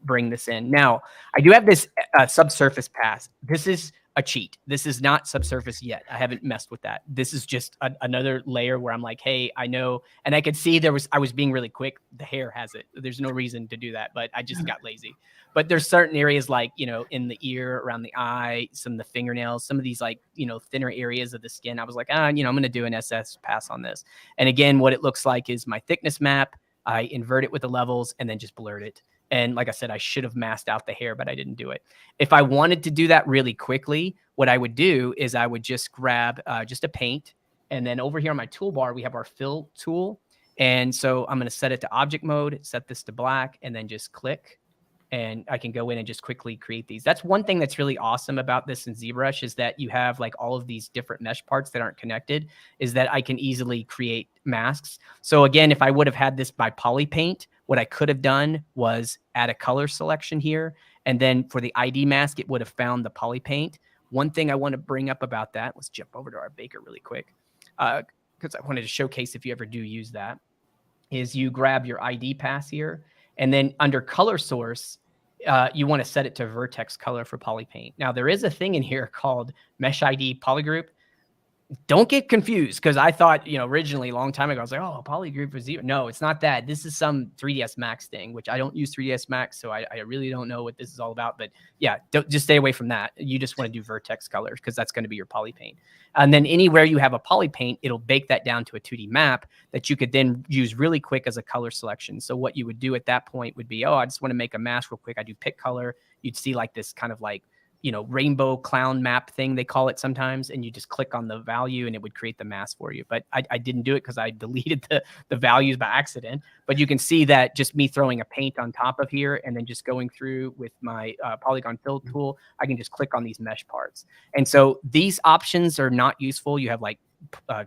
bring this in. Now, I do have this subsurface pass. This is a cheat. This is not subsurface yet. I haven't messed with that. This is just another layer where I'm like, hey, I know. And I could see I was being really quick. The hair has it. There's no reason to do that, but I just got lazy. But there's certain areas like, in the ear, around the eye, some of the fingernails, some of these like, thinner areas of the skin. I was like, I'm going to do an SS pass on this. And again, what it looks like is my thickness map. I invert it with the levels and then just blurred it. And like I said, I should have masked out the hair, but I didn't do it. If I wanted to do that really quickly, what I would do is I would just grab just a paint. And then over here on my toolbar, we have our fill tool. And so I'm going to set it to object mode, set this to black, and then just click. And I can go in and just quickly create these. That's one thing that's really awesome about this in ZBrush is that you have like all of these different mesh parts that aren't connected, is that I can easily create masks. So again, if I would have had this by PolyPaint, what I could have done was add a color selection here. And then for the ID mask, it would have found the PolyPaint. One thing I want to bring up about that, let's jump over to our Baker really quick, because I wanted to showcase if you ever do use that, is you grab your ID pass here. And then under color source, you want to set it to vertex color for PolyPaint. Now, there is a thing in here called Mesh ID Polygroup. Don't get confused, because I thought, originally a long time ago, I was like, oh, Polygroup is zero. No, it's not that. This is some 3ds Max thing, which I don't use 3ds Max, so I really don't know what this is all about. But yeah, just stay away from that. You just want to do vertex colors because that's going to be your PolyPaint. And then anywhere you have a PolyPaint, it'll bake that down to a 2D map that you could then use really quick as a color selection. So what you would do at that point would be, I just want to make a mask real quick. I do pick color. You'd see like this kind of like, rainbow clown map thing, they call it sometimes. And you just click on the value and it would create the mask for you. But I didn't do it because I deleted the values by accident. But you can see that just me throwing a paint on top of here and then just going through with my Polygon fill tool, I can just click on these mesh parts. And so these options are not useful. You have like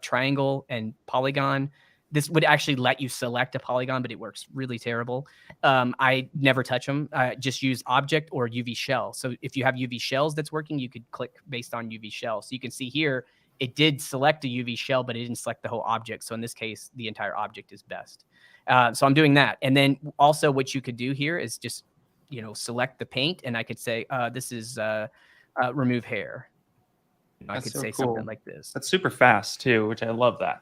triangle and polygon. This would actually let you select a polygon, but it works really terrible. I never touch them. Just use object or UV shell. So if you have UV shells that's working, you could click based on UV shell. So you can see here, it did select a UV shell, but it didn't select the whole object. So in this case, the entire object is best. So I'm doing that. And then also what you could do here is just, select the paint. And I could say, this is remove hair. I could say something like this. That's super fast too, which I love that.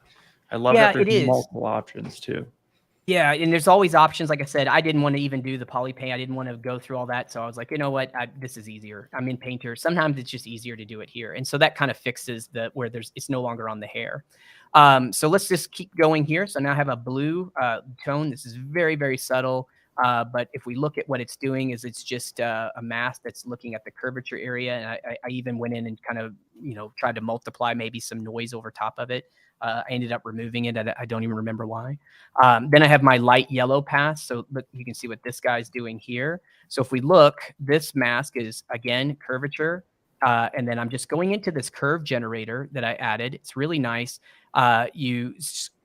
I love that there's multiple options too. Yeah, and there's always options. Like I said, I didn't want to even do the PolyPaint. I didn't want to go through all that. So I was like, you know what? This is easier. I'm in Painter. Sometimes it's just easier to do it here. And so that kind of fixes where it's no longer on the hair. So let's just keep going here. So now I have a blue tone. This is very, very subtle. But if we look at what it's doing, is it's just a mask that's looking at the curvature area. And I even went in and kind of, tried to multiply maybe some noise over top of it. I ended up removing it. I don't even remember why. Then I have my light yellow pass. So look, you can see what this guy's doing here. So if we look, this mask is, again, curvature. And then I'm just going into this curve generator that I added. It's really nice. You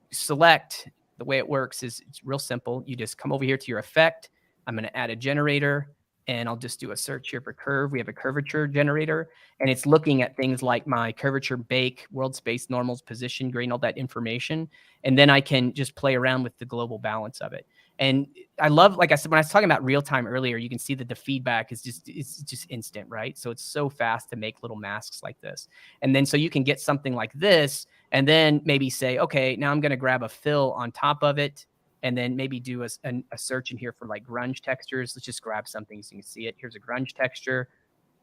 select, the way it works is it's real simple. You just come over here to your effect. I'm going to add a generator. And I'll just do a search here for curve. We have a curvature generator, and it's looking at things like my curvature bake, world space normals, position, grain, all that information. And then I can just play around with the global balance of it. And I love, like I said, when I was talking about real time earlier, you can see that the feedback is it's just instant, right? So it's so fast to make little masks like this. And then so you can get something like this and then maybe say, okay, now I'm going to grab a fill on top of it. and then maybe do a search in here for like grunge textures. Let's just grab something so you can see it. Here's a grunge texture.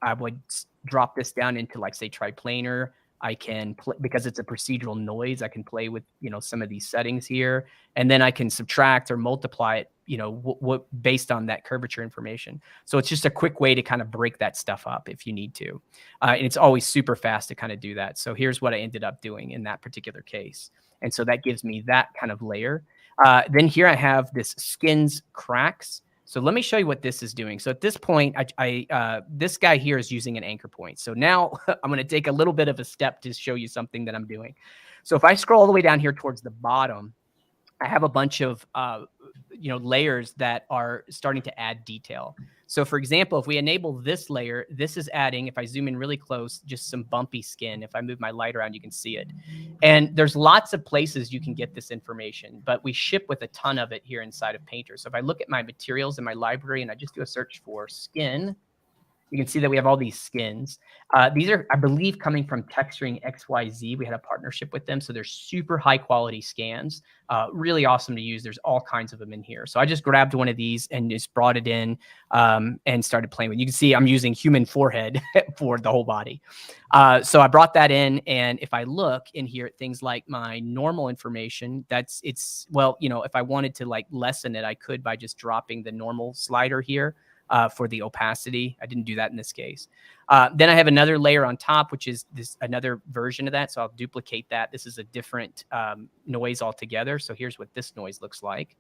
I would drop this down into like, say, Triplanar. I can, because it's a procedural noise, I can play with, you know, some of these settings here, and then I can subtract or multiply it, you know, based on that curvature information. So it's just a quick way to kind of break that stuff up if you need to. And it's always super fast to kind of do that. So here's what I ended up doing in that particular case. And so that gives me that kind of layer. Then here I have this skins cracks. So let me show you what this is doing. So at this point, this guy here is using an anchor point. So now I'm going to take a little bit of a step to show you something that I'm doing. So if I scroll all the way down here towards the bottom, I have a bunch of you know, layers that are starting to add detail. So for example, if we enable this layer, this is adding, if I zoom in really close, just some bumpy skin. If I move my light around, you can see it. And there's lots of places you can get this information, but we ship with a ton of it here inside of Painter. So if I look at my materials in my library and I just do a search for skin, you can see that we have all these skins. These are, I believe, coming from Texturing XYZ. We had a partnership with them. So they're super high quality scans, really awesome to use. There's all kinds of them in here. So I just grabbed one of these and just brought it in and started playing with it. You can see I'm using human forehead for the whole body. So I brought that in. And if I look in here at things like my normal information, well, you know, if I wanted to like lessen it, I could by just dropping the normal slider here. For the opacity. I didn't do that in this case. Then I have another layer on top, which is another version of that. So I'll duplicate that. This is a different noise altogether. So here's what this noise looks like.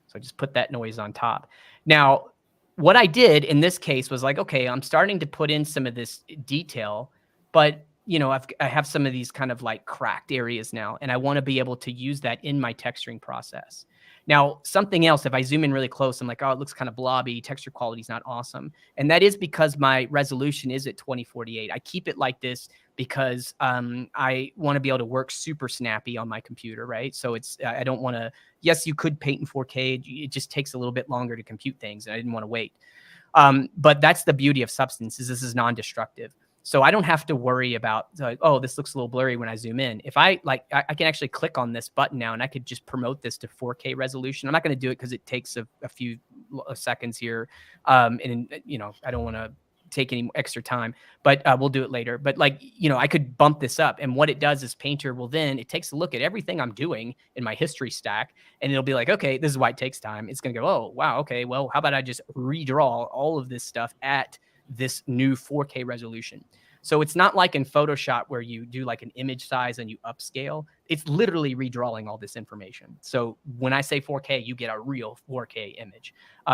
So I just put that noise on top. Now, what I did in this case was like, okay, I'm starting to put in some of this detail, but you know, I have some of these kind of like cracked areas now, and I want to be able to use that in my texturing process. Now, something else, if I zoom in really close, I'm like, oh, it looks kind of blobby. Texture quality is not awesome. And that is because my resolution is at 2048. I keep it like this because I want to be able to work super snappy on my computer, right? So I don't want to, yes, you could paint in 4K. It just takes a little bit longer to compute things, and I didn't want to wait. But that's the beauty of Substance, is this is non-destructive. So I don't have to worry about like, oh, this looks a little blurry when I zoom in. If I can actually click on this button now and I could just promote this to 4K resolution. I'm not going to do it because it takes a few seconds here. And you know, I don't want to take any extra time, but we'll do it later. But like, you know, I could bump this up, and what it does is Painter will then, it takes a look at everything I'm doing in my history stack, and it'll be like, okay, this is why it takes time. It's going to go, oh, wow. Okay. Well, how about I just redraw all of this stuff at this new 4K resolution. So it's not like in Photoshop where you do like an image size and you upscale. It's literally redrawing all this information. So when I say 4K, you get a real 4K image.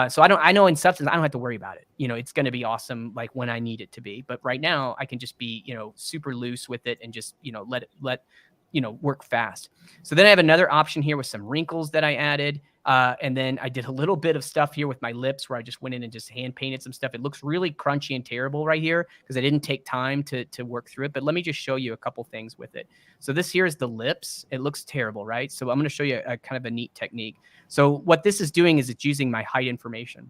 So I know in Substance, I don't have to worry about it. You know, it's going to be awesome like when I need it to be. But right now I can just be, you know, super loose with it and just, you know, let you know, work fast. So then I have another option here with some wrinkles that I added. And then I did a little bit of stuff here with my lips where I just went in and just hand painted some stuff. It looks really crunchy and terrible right here because I didn't take time to work through it. But let me just show you a couple things with it. So this here is the lips. It looks terrible, right? So I'm going to show you a kind of a neat technique. So what this is doing is it's using my height information.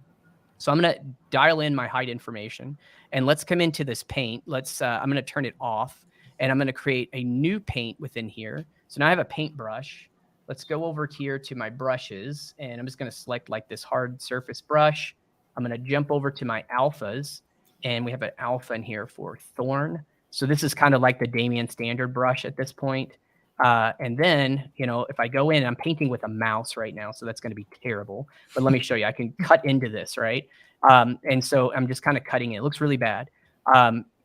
So I'm going to dial in my height information, and let's come into this paint. I'm going to turn it off, and I'm going to create a new paint within here. So now I have a paintbrush. Let's go over here to my brushes, and I'm just going to select like this hard surface brush. I'm going to jump over to my alphas, and we have an alpha in here for Thorn. So this is kind of like the Damien standard brush at this point. And then, you know, if I go in, I'm painting with a mouse right now, so that's going to be terrible. But let me show you. I can cut into this, right? And so I'm just kind of cutting it. It looks really bad.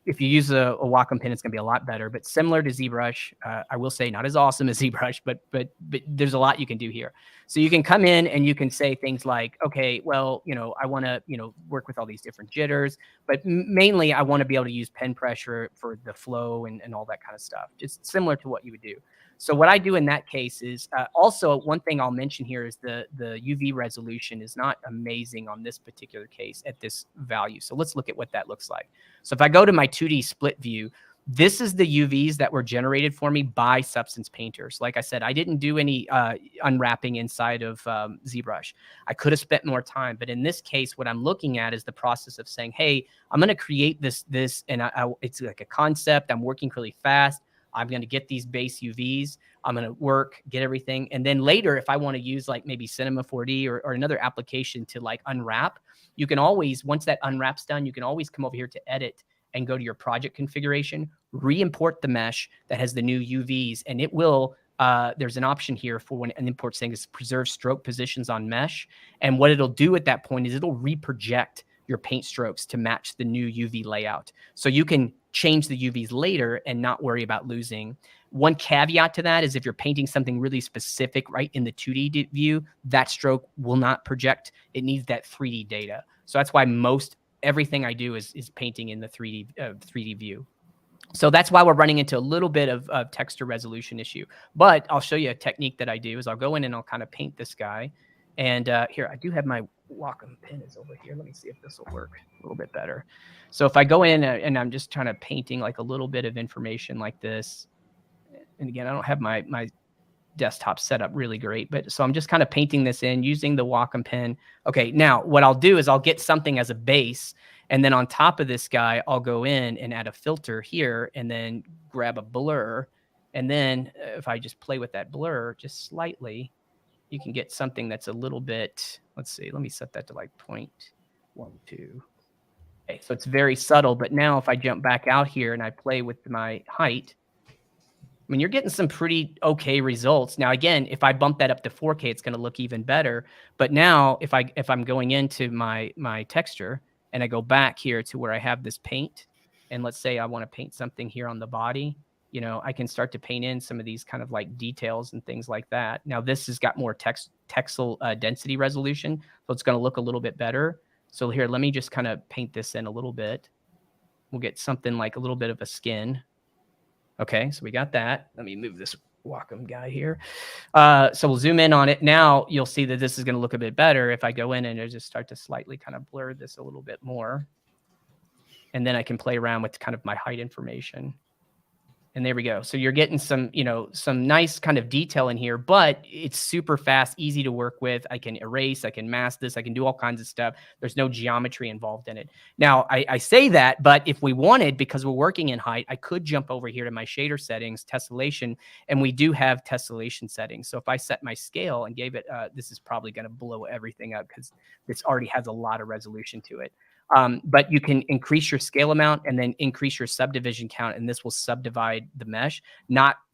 If you use a Wacom pen, it's going to be a lot better. But similar to ZBrush, I will say not as awesome as ZBrush, but there's a lot you can do here. So you can come in and you can say things like, okay, well, you know, I want to, you know, work with all these different jitters, but mainly I want to be able to use pen pressure for the flow and all that kind of stuff. Just similar to what you would do. So what I do in that case is also one thing I'll mention here is the UV resolution is not amazing on this particular case at this value. So let's look at what that looks like. So if I go to my 2D split view, this is the UVs that were generated for me by Substance Painter. So like I said, I didn't do any unwrapping inside of ZBrush. I could have spent more time, but in this case, what I'm looking at is the process of saying, hey, I'm going to create this, and it's like a concept. I'm working really fast. I'm going to get these base UVs. I'm going to work, get everything. And then later, if I want to use like maybe Cinema 4D or another application to like unwrap, you can always, once that unwrap's done, you can always come over here to edit and go to your project configuration, re-import the mesh that has the new UVs, and it will, there's an option here for when an import saying is preserve stroke positions on mesh. And what it'll do at that point is it'll reproject your paint strokes to match the new UV layout. So you can change the UVs later and not worry about losing. One caveat to that is if you're painting something really specific right in the 2D view, that stroke will not project. It needs that 3D data. So that's why everything I do is painting in the 3D view. So that's why we're running into a little bit of texture resolution issue. But I'll show you a technique that I do is I'll go in and I'll kind of paint this guy. And here, I do have my Wacom pen is over here. Let me see if this will work a little bit better. So if I go in and I'm just kind of painting like a little bit of information like this. And again, I don't have my desktop set up really great, but so I'm just kind of painting this in using the Wacom pen. Okay, now what I'll do is I'll get something as a base, and then on top of this guy, I'll go in and add a filter here and then grab a blur. And then if I just play with that blur just slightly, you can get something that's a little bit, let's see, let me set that to like 0.12. Okay, so it's very subtle, but now if I jump back out here and I play with my height, I mean, you're getting some pretty okay results. Now, again, if I bump that up to 4K, it's going to look even better. But now if I'm going into my texture and I go back here to where I have this paint, and let's say I want to paint something here on the body, you know, I can start to paint in some of these kind of like details and things like that. Now, this has got more textile density resolution, so it's going to look a little bit better. So here, let me just kind of paint this in a little bit. We'll get something like a little bit of a skin. Okay, so we got that. Let me move this Wacom guy here. So we'll zoom in on it. Now you'll see that this is going to look a bit better if I go in and I just start to slightly kind of blur this a little bit more. And then I can play around with kind of my height information. And there we go. So you're getting some, you know, some nice kind of detail in here, but it's super fast, easy to work with. I can erase, I can mask this, I can do all kinds of stuff. There's no geometry involved in it. Now, I say that, but if we wanted, because we're working in height, I could jump over here to my shader settings, tessellation, and we do have tessellation settings. So if I set my scale and gave it, this is probably going to blow everything up because this already has a lot of resolution to it. But you can increase your scale amount and then increase your subdivision count, and this will subdivide the mesh.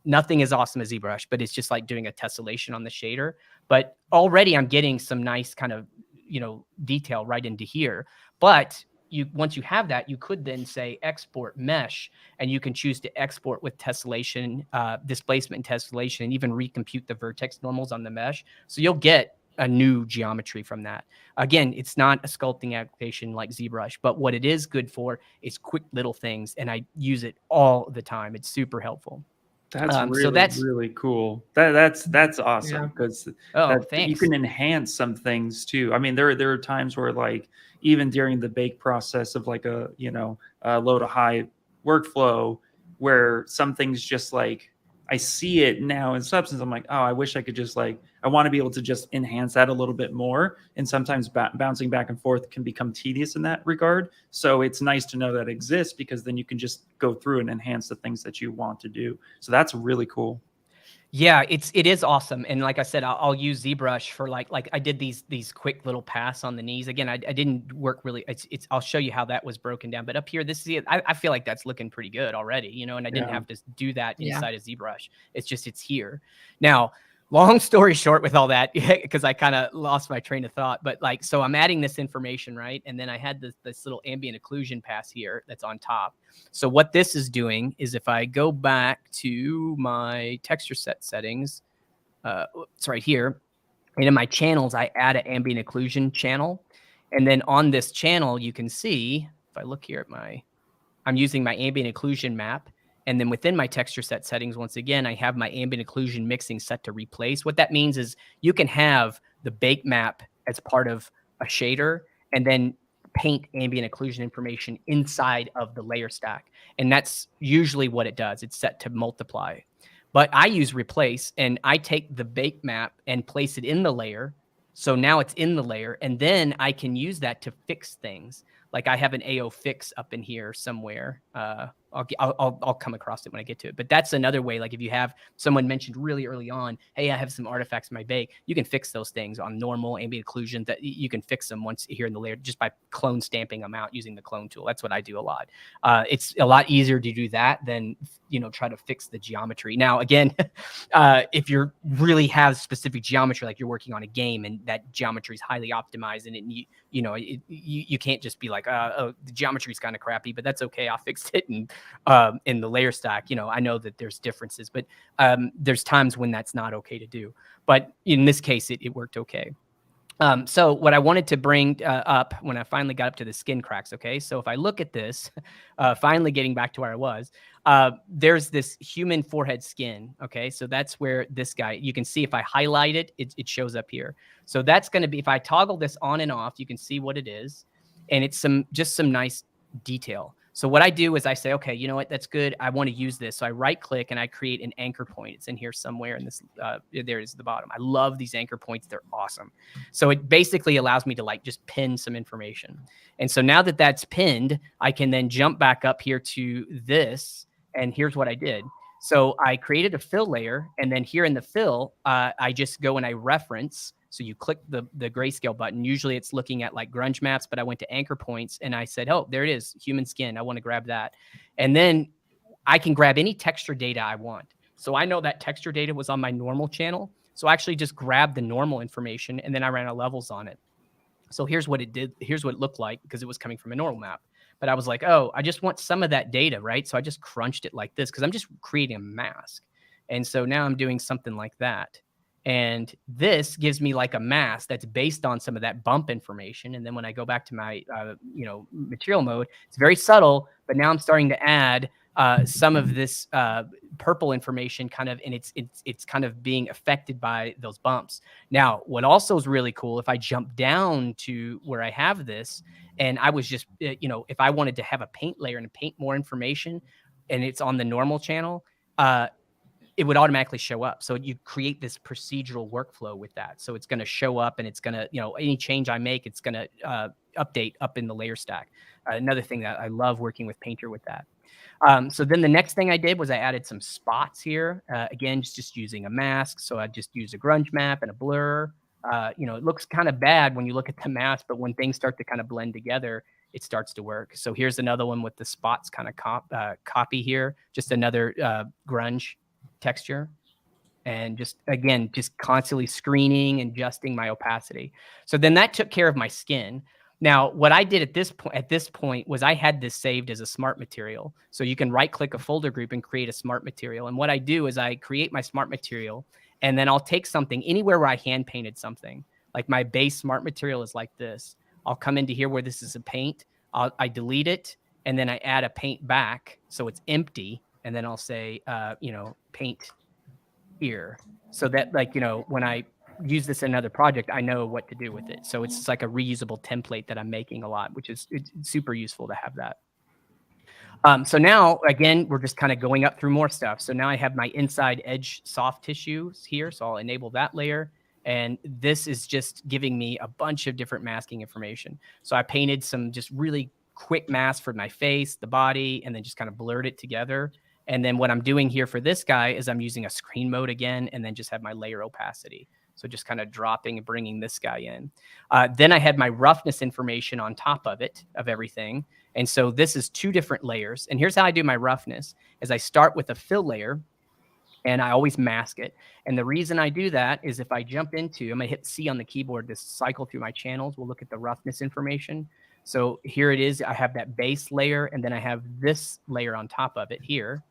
Nothing as awesome as ZBrush, but it's just like doing a tessellation on the shader. But already I'm getting some nice kind of, you know, detail right into here. But once you have that, you could then say export mesh, and you can choose to export with tessellation, displacement and tessellation, and even recompute the vertex normals on the mesh. So you'll get a new geometry from that. Again, it's not a sculpting application like ZBrush, but what it is good for is quick little things, and I use it all the time. It's super helpful. That's really cool. That's awesome because you can enhance some things too. I mean, there are times where like even during the bake process of like a low to high workflow, where some things just like I see it now in Substance. I'm like, oh, I wish I could just like, I want to be able to just enhance that a little bit more. And sometimes bouncing back and forth can become tedious in that regard. So it's nice to know that exists because then you can just go through and enhance the things that you want to do. So that's really cool. Yeah, it is awesome. And like I said, I'll use ZBrush for like I did these quick little pass on the knees. Again, I didn't work really. I'll show you how that was broken down. But up here, this is it. I feel like that's looking pretty good already, you know, and I didn't have to do that inside of ZBrush. It's here. Now, long story short with all that, because I kind of lost my train of thought, but like, so I'm adding this information, right? And then I had this little ambient occlusion pass here that's on top. So what this is doing is if I go back to my texture set settings, it's right here. And in my channels, I add an ambient occlusion channel. And then on this channel, you can see, if I look here at I'm using my ambient occlusion map. And then within my texture set settings, once again, I have my ambient occlusion mixing set to replace. What that means is you can have the bake map as part of a shader and then paint ambient occlusion information inside of the layer stack. And that's usually what it does. It's set to multiply. But I use replace, and I take the bake map and place it in the layer. So now it's in the layer, and then I can use that to fix things. Like I have an AO fix up in here somewhere. I'll come across it when I get to it. But that's another way. Like if you have someone mentioned really early on, hey, I have some artifacts in my bake, you can fix those things on normal ambient occlusion. That you can fix them once here in the layer just by clone stamping them out using the clone tool. That's what I do a lot. It's a lot easier to do that than try to fix the geometry. Now again, if you really have specific geometry, like you're working on a game and that geometry is highly optimized, and you can't just be like, oh, the geometry is kind of crappy, but that's okay. I'll fix it. And in the layer stack, I know that there's differences, but there's times when that's not okay to do. But in this case, it worked okay. So what I wanted to bring up when I finally got up to the skin cracks, okay? So if I look at this, finally getting back to where I was, there's this human forehead skin, okay? So that's where this guy, you can see if I highlight it, it shows up here. So that's going to be, if I toggle this on and off, you can see what it is. And it's just some nice detail. So what I do is I say, okay, you know what, that's good. I want to use this. So I right click and I create an anchor point. It's in here somewhere in this, there is the bottom. I love these anchor points. They're awesome. So it basically allows me to like just pin some information. And so now that that's pinned, I can then jump back up here to this. And here's what I did. So I created a fill layer. And then here in the fill, I just go and I reference. So you click the grayscale button. Usually it's looking at like grunge maps, but I went to anchor points and I said, oh, there it is, human skin. I want to grab that. And then I can grab any texture data I want. So I know that texture data was on my normal channel. So I actually just grabbed the normal information and then I ran a levels on it. So here's what it did. Here's what it looked like because it was coming from a normal map. But I was like, oh, I just want some of that data, right? So I just crunched it like this because I'm just creating a mask. And so now I'm doing something like that. And this gives me like a mask that's based on some of that bump information. And then when I go back to my, material mode, it's very subtle, but now I'm starting to add some of this purple information kind of, and it's kind of being affected by those bumps. Now, what also is really cool, if I jump down to where I have this, and I was just, if I wanted to have a paint layer and paint more information and it's on the normal channel, it would automatically show up. So you create this procedural workflow with that. So it's going to show up and it's going to, any change I make, it's going to update up in the layer stack. Another thing that I love working with Painter with that. So then the next thing I did was I added some spots here. Again, just using a mask. So I just used a grunge map and a blur. It looks kind of bad when you look at the mask, but when things start to kind of blend together, it starts to work. So here's another one with the spots kind of copy here. Just another grunge texture, and just constantly screening and adjusting my opacity. So then that took care of my skin. Now, what I did at this point was I had this saved as a smart material. So you can right click a folder group and create a smart material. And what I do is I create my smart material, and then I'll take something anywhere where I hand painted something. Like my base smart material is like this. I'll come into here where this is a paint. I delete it, and then I add a paint back so it's empty. And then I'll say, paint here. So that when I use this in another project, I know what to do with it. So it's just like a reusable template that I'm making a lot, which is it's super useful to have that. So now, again, we're just kind of going up through more stuff. So now I have my inside edge soft tissues here. So I'll enable that layer. And this is just giving me a bunch of different masking information. So I painted some just really quick masks for my face, the body, and then just kind of blurred it together. And then what I'm doing here for this guy is I'm using a screen mode again, and then just have my layer opacity. So just kind of dropping and bringing this guy in. Then I had my roughness information on top of it, of everything. And so this is two different layers. And here's how I do my roughness, is I start with a fill layer, and I always mask it. And the reason I do that is if I jump into, I'm gonna hit C on the keyboard to cycle through my channels. We'll look at the roughness information. So here it is. I have that base layer, and then I have this layer on top of it here.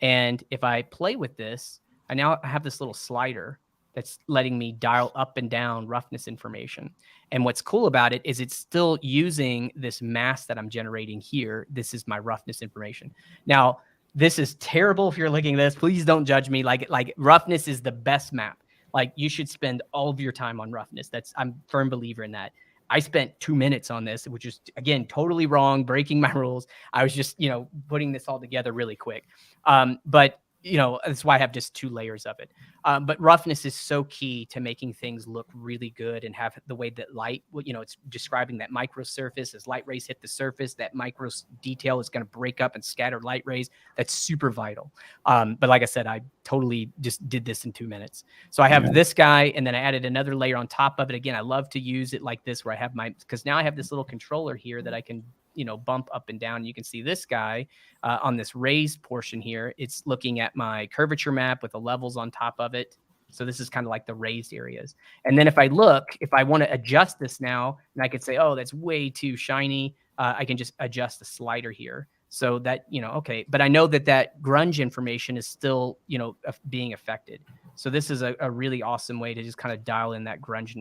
And if I play with this, I now have this little slider that's letting me dial up and down roughness information. And what's cool about it is it's still using this mask that I'm generating here. This is my roughness information. Now, this is terrible if you're looking at this. Please don't judge me. Like roughness is the best map. Like you should spend all of your time on roughness. I'm a firm believer in that. I spent 2 minutes on this, which is, again, totally wrong, breaking my rules. I was just, putting this all together really quick. But you know, that's why I have just 2 layers of it. But roughness is so key to making things look really good and have the way that light, you know, it's describing that micro surface as light rays hit the surface, that micro detail is going to break up and scatter light rays. That's super vital. But like I said, I totally just did this in 2 minutes. So I have this guy, and then I added another layer on top of it. Again, I love to use it like this, where I have because now I have this little controller here that I can, you know, bump up and down. You can see this guy on this raised portion here. It's looking at my curvature map with the levels on top of it. So this is kind of like the raised areas. And then if I want to adjust this now, and I could say, oh, that's way too shiny, I can just adjust the slider here. So that, you know, okay, but I know that grunge information is still, you know, being affected. So this is a really awesome way to just kind of dial in that grunge,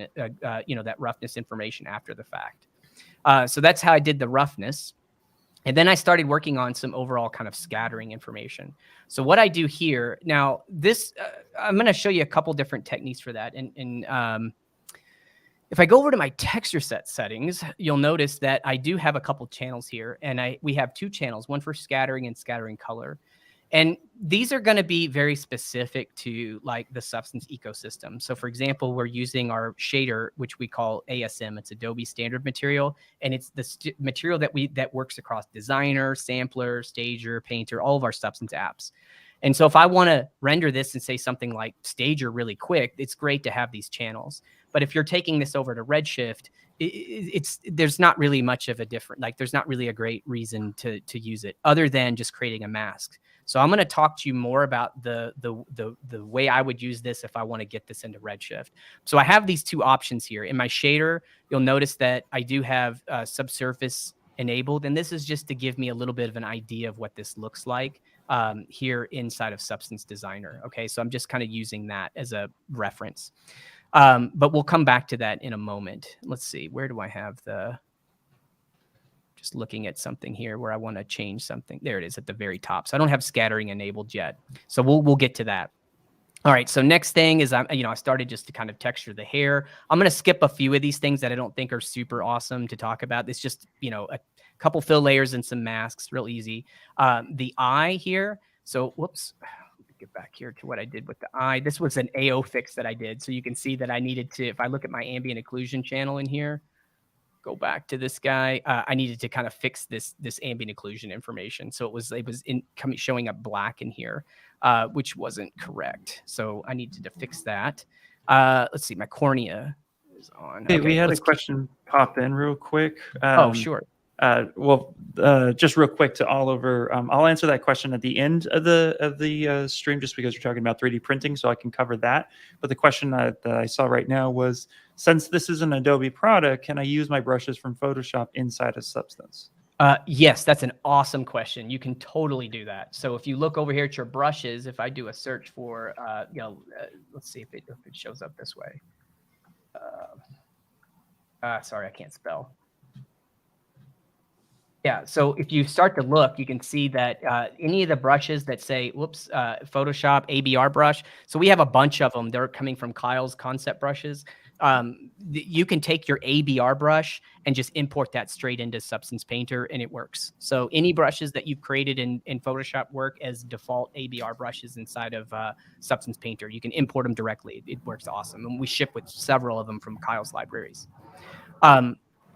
you know, that roughness information after the fact. So that's how I did the roughness. And then I started working on some overall kind of scattering information. So what I do here now, this, I'm going to show you a couple different techniques for that. And if I go over to my texture set settings, you'll notice that I do have a couple channels here, and we have 2 channels, one for scattering and scattering color. And these are going to be very specific to like the Substance ecosystem. So for example, we're using our shader, which we call ASM. It's Adobe Standard Material. And it's the material that works across Designer, Sampler, Stager, Painter, all of our Substance apps. And so if I want to render this and say something like Stager really quick, it's great to have these channels. But if you're taking this over to Redshift, there's not really much of a different, like there's not really a great reason to use it other than just creating a mask. So I'm going to talk to you more about the way I would use this if I want to get this into Redshift. So I have these 2 options here. In my shader, you'll notice that I do have Subsurface enabled. And this is just to give me a little bit of an idea of what this looks like here inside of Substance Designer. Okay, so I'm just kind of using that as a reference. But we'll come back to that in a moment. Let's see, where do I have just looking at something here where I want to change something. There it is at the very top. So I don't have scattering enabled yet. So we'll get to that. All right. So next thing is I started just to kind of texture the hair. I'm going to skip a few of these things that I don't think are super awesome to talk about. It's just, you know, a couple fill layers and some masks, real easy. The eye here. So whoops. Let me get back here to what I did with the eye. This was an AO fix that I did. So you can see that I needed to, if I look at my ambient occlusion channel in here, go back to this guy. I needed to kind of fix this ambient occlusion information. So it was showing up black in here, which wasn't correct. So I needed to fix that. Let's see, my cornea is on. Hey, okay, we had a question pop in real quick. Oh, sure. Just real quick to Oliver, I'll answer that question at the end of the stream, just because we're talking about 3D printing, so I can cover that. But the question that I saw right now was, since this is an Adobe product, can I use my brushes from Photoshop inside of Substance? Yes, that's an awesome question. You can totally do that. So if you look over here at your brushes, if I do a search for, let's see if it shows up this way. Sorry, I can't spell. Yeah, so if you start to look, you can see that any of the brushes that say, whoops, Photoshop ABR brush. So we have a bunch of them. They're coming from Kyle's concept brushes. You can take your ABR brush and just import that straight into Substance Painter, and it works. So any brushes that you've created in Photoshop work as default ABR brushes inside of Substance Painter. You can import them directly. It works awesome. And we ship with several of them from Kyle's libraries.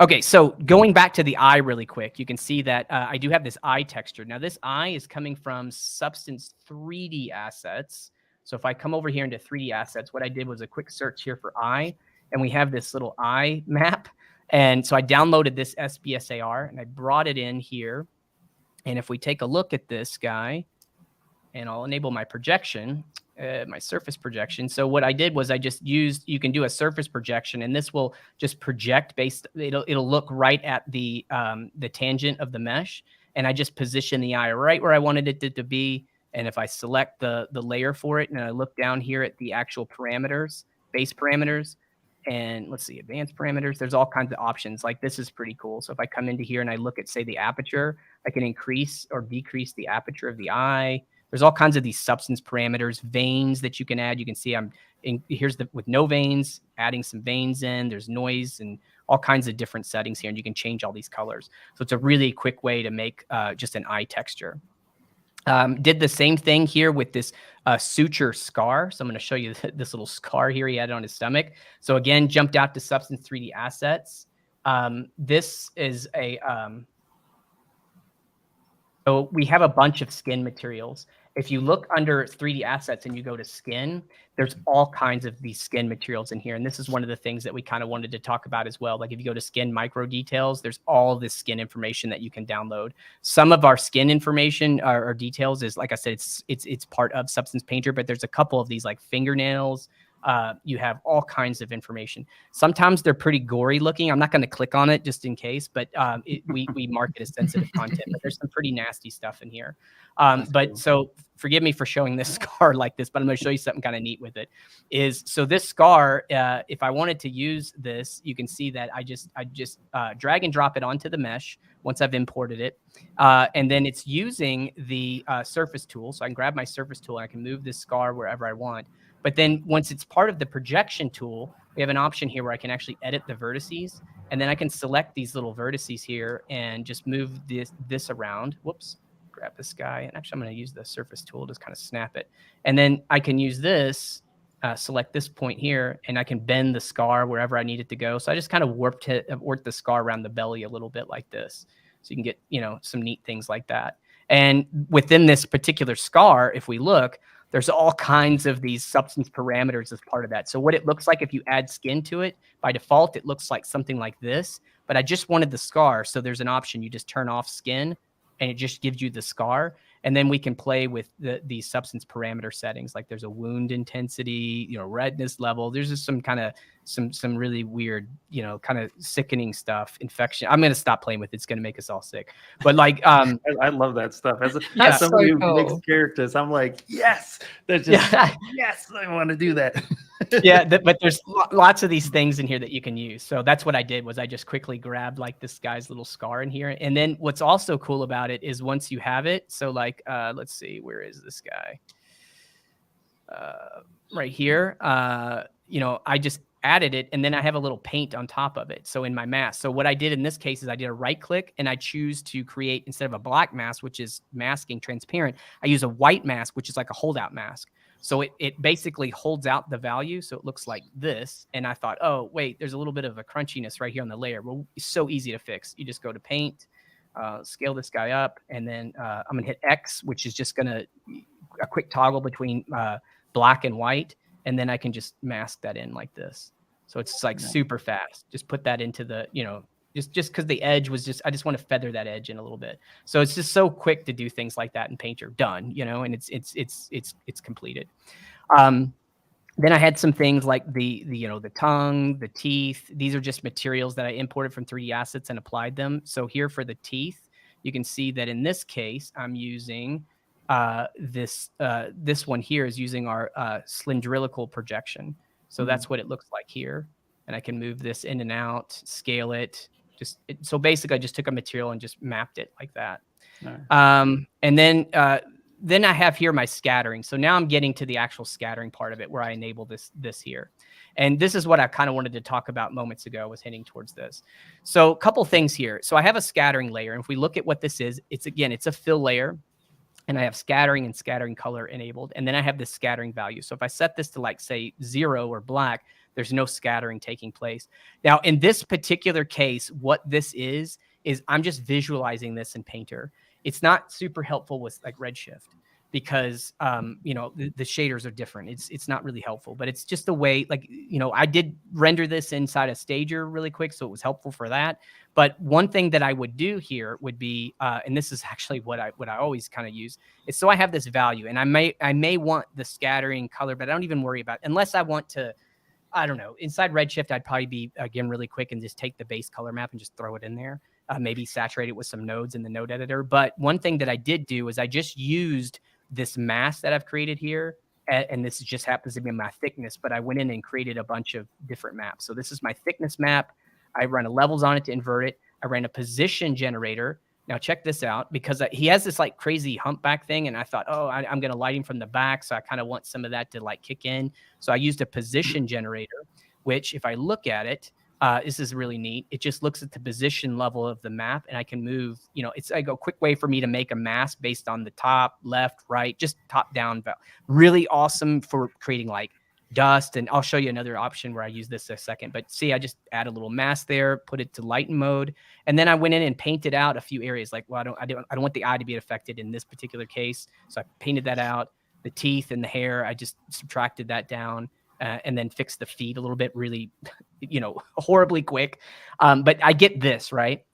Okay, so going back to the eye really quick, you can see that I do have this eye texture. Now, this eye is coming from Substance 3D assets. So if I come over here into 3D assets, what I did was a quick search here for eye, and we have this little eye map. And so I downloaded this SBSAR, and I brought it in here. And if we take a look at this guy, and I'll enable my projection, my surface projection. So what I did was I just used, you can do a surface projection, and this will just project based, it'll look right at the tangent of the mesh. And I just position the eye right where I wanted it to be. And if I select the layer for it, and I look down here at the actual parameters, base parameters, and let's see, advanced parameters, there's all kinds of options. Like this is pretty cool. So if I come into here and I look at, say, the aperture, I can increase or decrease the aperture of the eye. There's all kinds of these substance parameters, veins that you can add. You can see here's with no veins, adding some veins in. There's noise and all kinds of different settings here, and you can change all these colors. So it's a really quick way to make just an eye texture. Did the same thing here with this suture scar. So I'm going to show you this little scar here he had on his stomach. So again, jumped out to Substance 3D Assets. This is a, so we have a bunch of skin materials. If you look under 3D Assets and you go to skin, there's all kinds of these skin materials in here. And this is one of the things that we kind of wanted to talk about as well. Like if you go to skin micro details, there's all this skin information that you can download. Some of our skin information or details is, like I said, it's part of Substance Painter, but there's a couple of these like fingernails. You have all kinds of information. Sometimes they're pretty gory looking. I'm not going to click on it just in case, but we mark it as sensitive content, but there's some pretty nasty stuff in here. But so forgive me for showing this scar like this, but I'm going to show you something kind of neat with it. So this scar, if I wanted to use this, you can see that I just drag and drop it onto the mesh once I've imported it. And then it's using the surface tool. So I can grab my surface tool and I can move this scar wherever I want. But then once it's part of the projection tool, we have an option here where I can actually edit the vertices. And then I can select these little vertices here and just move this around. Whoops, grab this guy. And actually, I'm going to use the surface tool to just kind of snap it. And then I can use this, select this point here, and I can bend the scar wherever I need it to go. So I just kind of warped the scar around the belly a little bit like this. So you can get, some neat things like that. And within this particular scar, if we look, there's all kinds of these substance parameters as part of that. So what it looks like if you add skin to it, by default, it looks like something like this. But I just wanted the scar. So there's an option. You just turn off skin and it just gives you the scar. And then we can play with these substance parameter settings. Like there's a wound intensity, redness level. There's just some kind of some really weird, kind of sickening stuff. Infection. I'm going to stop playing with it. It's going to make us all sick. But like, I love that stuff. As somebody who makes characters, I'm like, yes, that's just yes, I want to do that. But there's lots of these things in here that you can use. So that's what I did was I just quickly grabbed like this guy's little scar in here. And then what's also cool about it is once you have it, so like, let's see, where is this guy? Right here. I just added it and then I have a little paint on top of it. So in my mask. So what I did in this case is I did a right click and I choose to create, instead of a black mask, which is masking transparent, I use a white mask, which is like a holdout mask. So it basically holds out the value. So it looks like this. And I thought, oh, wait, there's a little bit of a crunchiness right here on the layer. Well, it's so easy to fix. You just go to paint, scale this guy up, and then I'm going to hit X, which is just going to a quick toggle between black and white. And then I can just mask that in like this. So it's like super fast. Just put that into the, just because the edge was I just want to feather that edge in a little bit. So it's just so quick to do things like that in Painter. Done, and it's completed. Then I had some things like the tongue, the teeth. These are just materials that I imported from 3D Assets and applied them. So here for the teeth, you can see that in this case, I'm using this one here is using our cylindrical projection. So that's what it looks like here. And I can move this in and out, scale it. So basically I just took a material and just mapped it like that. Right. And then I have here my scattering. So now I'm getting to the actual scattering part of it where I enable this here. And this is what I kind of wanted to talk about moments ago, was heading towards this. So a couple things here. So I have a scattering layer. And if we look at what this is, it's a fill layer. And I have scattering and scattering color enabled. And then I have this scattering value. So if I set this to like, say, 0 or black, there's no scattering taking place. Now, in this particular case, what this is I'm just visualizing this in Painter. It's not super helpful with like Redshift because, the shaders are different. It's not really helpful, but it's just a way, like, I did render this inside a stager really quick. So it was helpful for that. But one thing that I would do here would be, and this is actually what I always kind of use, is so I have this value and I may want the scattering color, but I don't even worry about it unless I want to, I don't know, inside Redshift, I'd probably be, again, really quick and just take the base color map and just throw it in there. Maybe saturate it with some nodes in the node editor. But one thing that I did do is I just used this mask that I've created here. And this just happens to be my thickness, but I went in and created a bunch of different maps. So this is my thickness map. I ran a levels on it to invert it. I ran a position generator. Now check this out, because he has this like crazy humpback thing. And I thought, oh, I'm going to light him from the back. So I kind of want some of that to like kick in. So I used a position generator, which if I look at it, This is really neat. It just looks at the position level of the map, and I can move, you know, it's like a quick way for me to make a mask based on the top, left, right, just top down. Really awesome for creating like dust. And I'll show you another option where I use this in a second. But see, I just add a little mask there, put it to lighten mode, and then I went in and painted out a few areas. Like, well, I don't want the eye to be affected in this particular case, so I painted that out. The teeth and the hair, I just subtracted that down. And then fix the feet a little bit, really, you know, horribly quick. But I get this, right?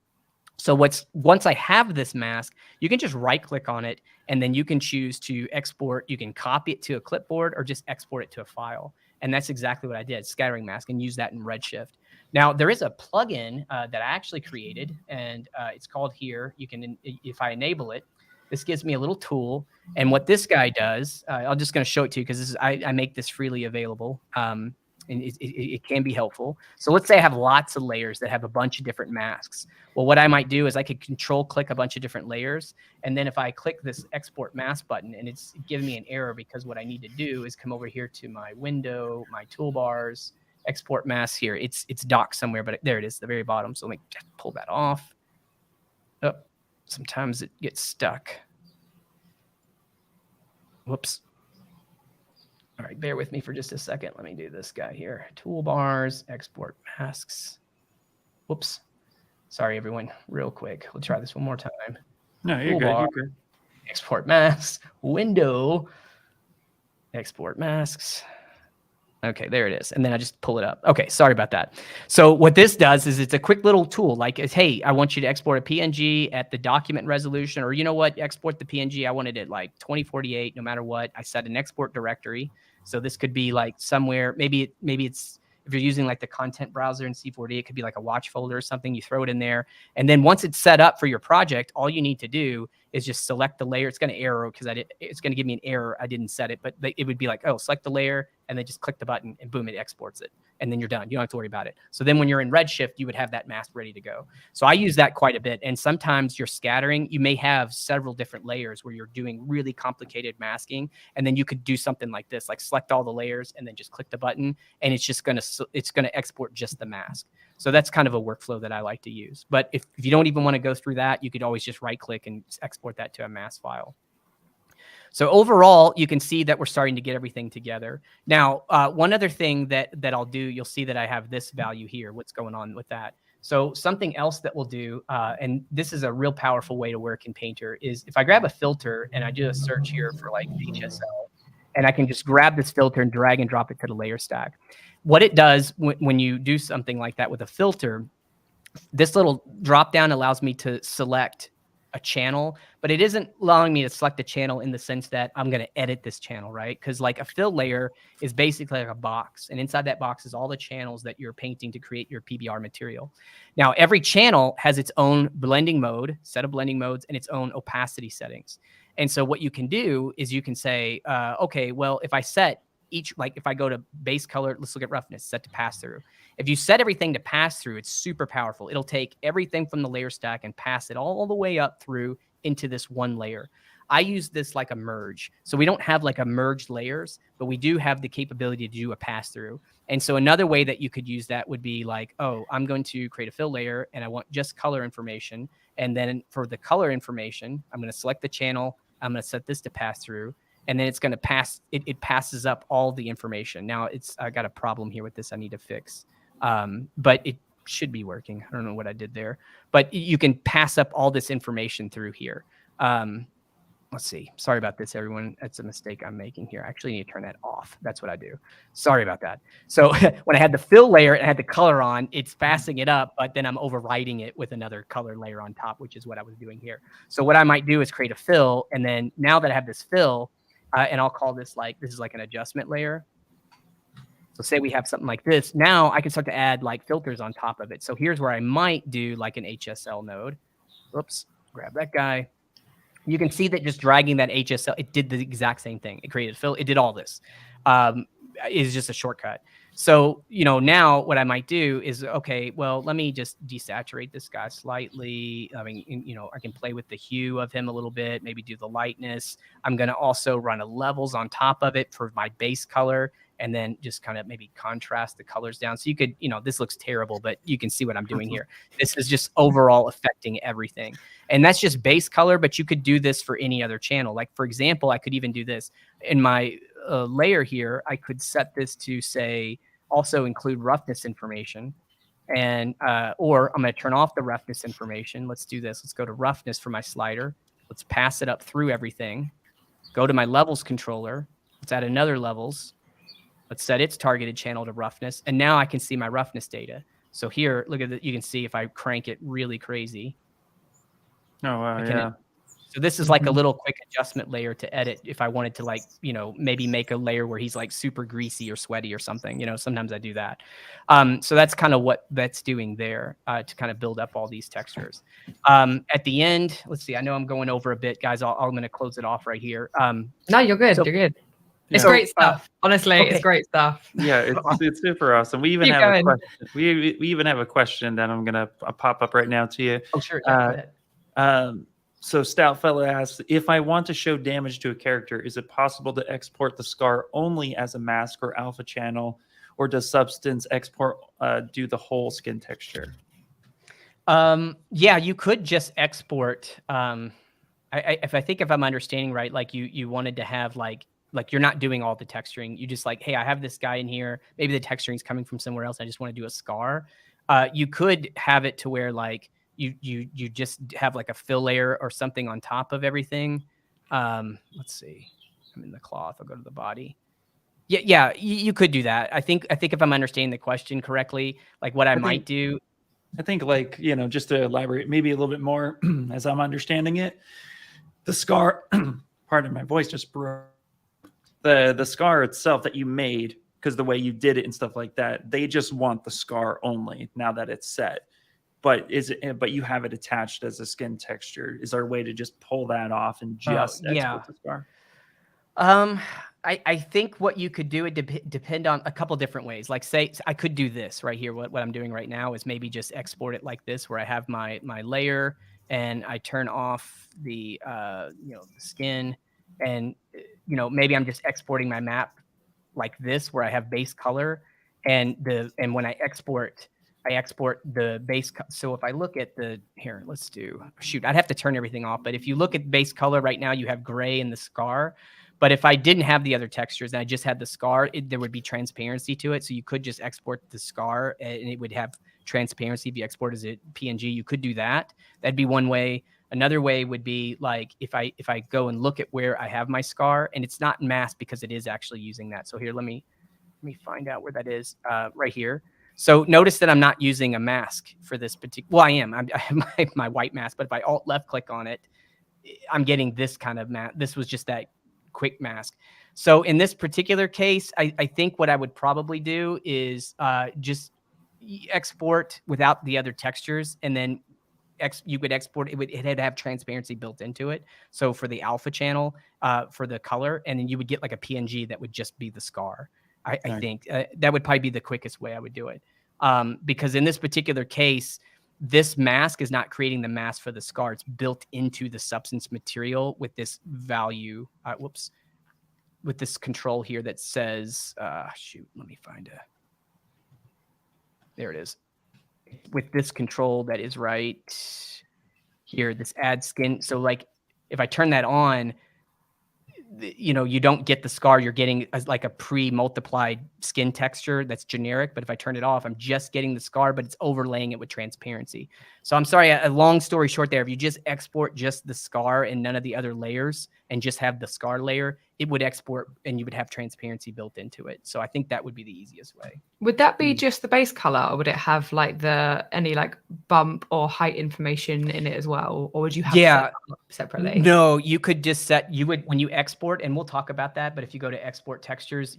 So once I have this mask, you can just right click on it, and then you can choose to export. You can copy it to a clipboard or just export it to a file. And that's exactly what I did, scattering mask, and use that in Redshift. Now, there is a plugin that I actually created, and it's called here. You can, if I enable it, this gives me a little tool. And what this guy does, I'm just going to show it to you because I make this freely available. And it can be helpful. So let's say I have lots of layers that have a bunch of different masks. Well, what I might do is I could control click a bunch of different layers. And then if I click this export mask button, and it's giving me an error because what I need to do is come over here to my window, my toolbars, export mask here. It's docked somewhere, but there it is, the very bottom. So let me just pull that off. Oh, sometimes it gets stuck. Whoops. All right, bear with me for just a second. Let me do this guy here. Toolbars, export masks. Whoops. Sorry, everyone. Real quick. We'll try this one more time. No, you're good. You're good. Export masks. Window. Export masks. Okay, there it is. And then I just pull it up. Okay, sorry about that. So what this does is it's a quick little tool. Like, it's, hey, I want you to export a PNG at the document resolution, or you know what, export the PNG. I wanted it like 2048, no matter what. I set an export directory. So this could be like somewhere, maybe it's, if you're using like the content browser in C4D, it could be like a watch folder or something. You throw it in there. And then once it's set up for your project, all you need to do is just select the layer. It's going to error because it's going to give me an error. I didn't set it, but it would be like, oh, select the layer, and then just click the button, and boom, it exports it. And then you're done. You don't have to worry about it. So then when you're in Redshift, you would have that mask ready to go. So I use that quite a bit. And sometimes you're scattering. You may have several different layers where you're doing really complicated masking. And then you could do something like this, like select all the layers and then just click the button. And it's just going to export just the mask. So that's kind of a workflow that I like to use. But if you don't even want to go through that, you could always just right click and export that to a mask file. So overall, you can see that we're starting to get everything together. Now, one other thing that I'll do, you'll see that I have this value here, what's going on with that. So something else that we'll do, and this is a real powerful way to work in Painter, is if I grab a filter and I do a search here for like HSL, and I can just grab this filter and drag and drop it to the layer stack. What it does when you do something like that with a filter, this little drop down allows me to select a channel, but it isn't allowing me to select a channel in the sense that I'm going to edit this channel, right? Because like a fill layer is basically like a box, and inside that box is all the channels that you're painting to create your PBR material. Now, every channel has its own blending mode, set of blending modes, and its own opacity settings. And so what you can do is you can say, okay, well, if I set each, like if I go to base color, let's look at roughness, set to pass through. If you set everything to pass through, it's super powerful. It'll take everything from the layer stack and pass it all the way up through into this one layer. I use this like a merge. So we don't have like a merged layers, but we do have the capability to do a pass through. And so another way that you could use that would be like, oh, I'm going to create a fill layer and I want just color information. And then for the color information, I'm going to select the channel. I'm going to set this to pass through. And then it's going to pass, it passes up all the information. Now I got a problem here with this I need to fix. But it should be working. I don't know what I did there, but you can pass up all this information through here. Let's see. Sorry about this, everyone. That's a mistake I'm making here. I actually need to turn that off. That's what I do. Sorry about that. So when I had the fill layer and I had the color on, it's passing it up, but then I'm overriding it with another color layer on top, which is what I was doing here. So what I might do is create a fill. And then now that I have this fill, and I'll call this like, this is like an adjustment layer. So say we have something like this. Now I can start to add like filters on top of it. So here's where I might do like an HSL node. Oops, grab that guy. You can see that just dragging that HSL, it did the exact same thing. It created fill. It did all this. It's just a shortcut. So, you know, now what I might do is, okay, well, let me just desaturate this guy slightly. I mean, you know, I can play with the hue of him a little bit, maybe do the lightness. I'm going to also run a levels on top of it for my base color. and then just kind of maybe contrast the colors down. So you could, this looks terrible, but you can see what I'm doing here. This is just overall affecting everything. And that's just base color, but you could do this for any other channel. Like, for example, I could even do this in my layer here. I could set this to say, also include roughness information. And, or I'm going to turn off the roughness information. Let's do this. Let's go to roughness for my slider. Let's pass it up through everything. Go to my levels controller. Let's add another levels. Let's set its targeted channel to roughness. And now I can see my roughness data. So here, look at it. You can see if I crank it really crazy. Oh, wow. Yeah. So this is like a little quick adjustment layer to edit if I wanted to, like, maybe make a layer where he's like super greasy or sweaty or something. Sometimes I do that. So that's kind of what that's doing there to kind of build up all these textures. At the end, let's see. I know I'm going over a bit, guys. I'm going to close it off right here. No, you're good. You're good. It's great stuff. Honestly, okay. It's great stuff. Yeah, it's super awesome. We even have a question. We even have a question that I'm gonna pop up right now to you. Oh, sure. So Stout Fella asks, if I want to show damage to a character, is it possible to export the scar only as a mask or alpha channel, or does Substance export do the whole skin texture? Yeah, you could just export. If I'm understanding right, like you wanted to have like you're not doing all the texturing. You just like, hey, I have this guy in here. Maybe the texturing is coming from somewhere else. I just want to do a scar. You could have it to where like you just have like a fill layer or something on top of everything. Let's see. I'm in the cloth. I'll go to the body. Yeah, you could do that. I think if I'm understanding the question correctly, like what I might do. I think like, just to elaborate maybe a little bit more as I'm understanding it, the scar, pardon my voice just broke. The scar itself that you made, because the way you did it and stuff like that, they just want the scar only now that it's set. But you have it attached as a skin texture. Is there a way to just pull that off and just export the scar? I think what you could do, it depend on a couple different ways. Like say I could do this right here. What I'm doing right now is maybe just export it like this, where I have my layer and I turn off the the skin, and maybe I'm just exporting my map like this, where I have base color, and when I export the base. So if I look at I'd have to turn everything off. But if you look at base color right now, you have gray in the scar. But if I didn't have the other textures and I just had the scar, there would be transparency to it. So you could just export the scar and it would have transparency. If you export as a PNG, you could do that. That'd be one way. Another way would be like if I go and look at where I have my scar, and it's not masked because it is actually using that. So here, let me find out where that is right here. So notice that I'm not using a mask for this particular. Well, I am. I have my white mask, but if I alt left click on it, I'm getting this kind of mask. This was just that quick mask. So in this particular case, I think what I would probably do is just export without the other textures, and then you could export it. It'd have transparency built into it. So for the alpha channel, for the color, and then you would get like a PNG that would just be the scar. I think that would probably be the quickest way I would do it. Because in this particular case, this mask is not creating the mask for the scar. It's built into the substance material with this value. With this control here that says, let me find there it is. With this control that is right here, this add skin. So like if I turn that on, you don't get the scar. You're getting like a pre-multiplied skin texture that's generic. But if I turn it off, I'm just getting the scar, but it's overlaying it with transparency. So I'm sorry, a long story short there, if you just export just the scar and none of the other layers and just have the scar layer, it would export and you would have transparency built into it. So I think that would be the easiest way. Would that be just the base color, or would it have like any like bump or height information in it as well? Or would you have set up separately? No, you could just when you export, and we'll talk about that, but if you go to export textures,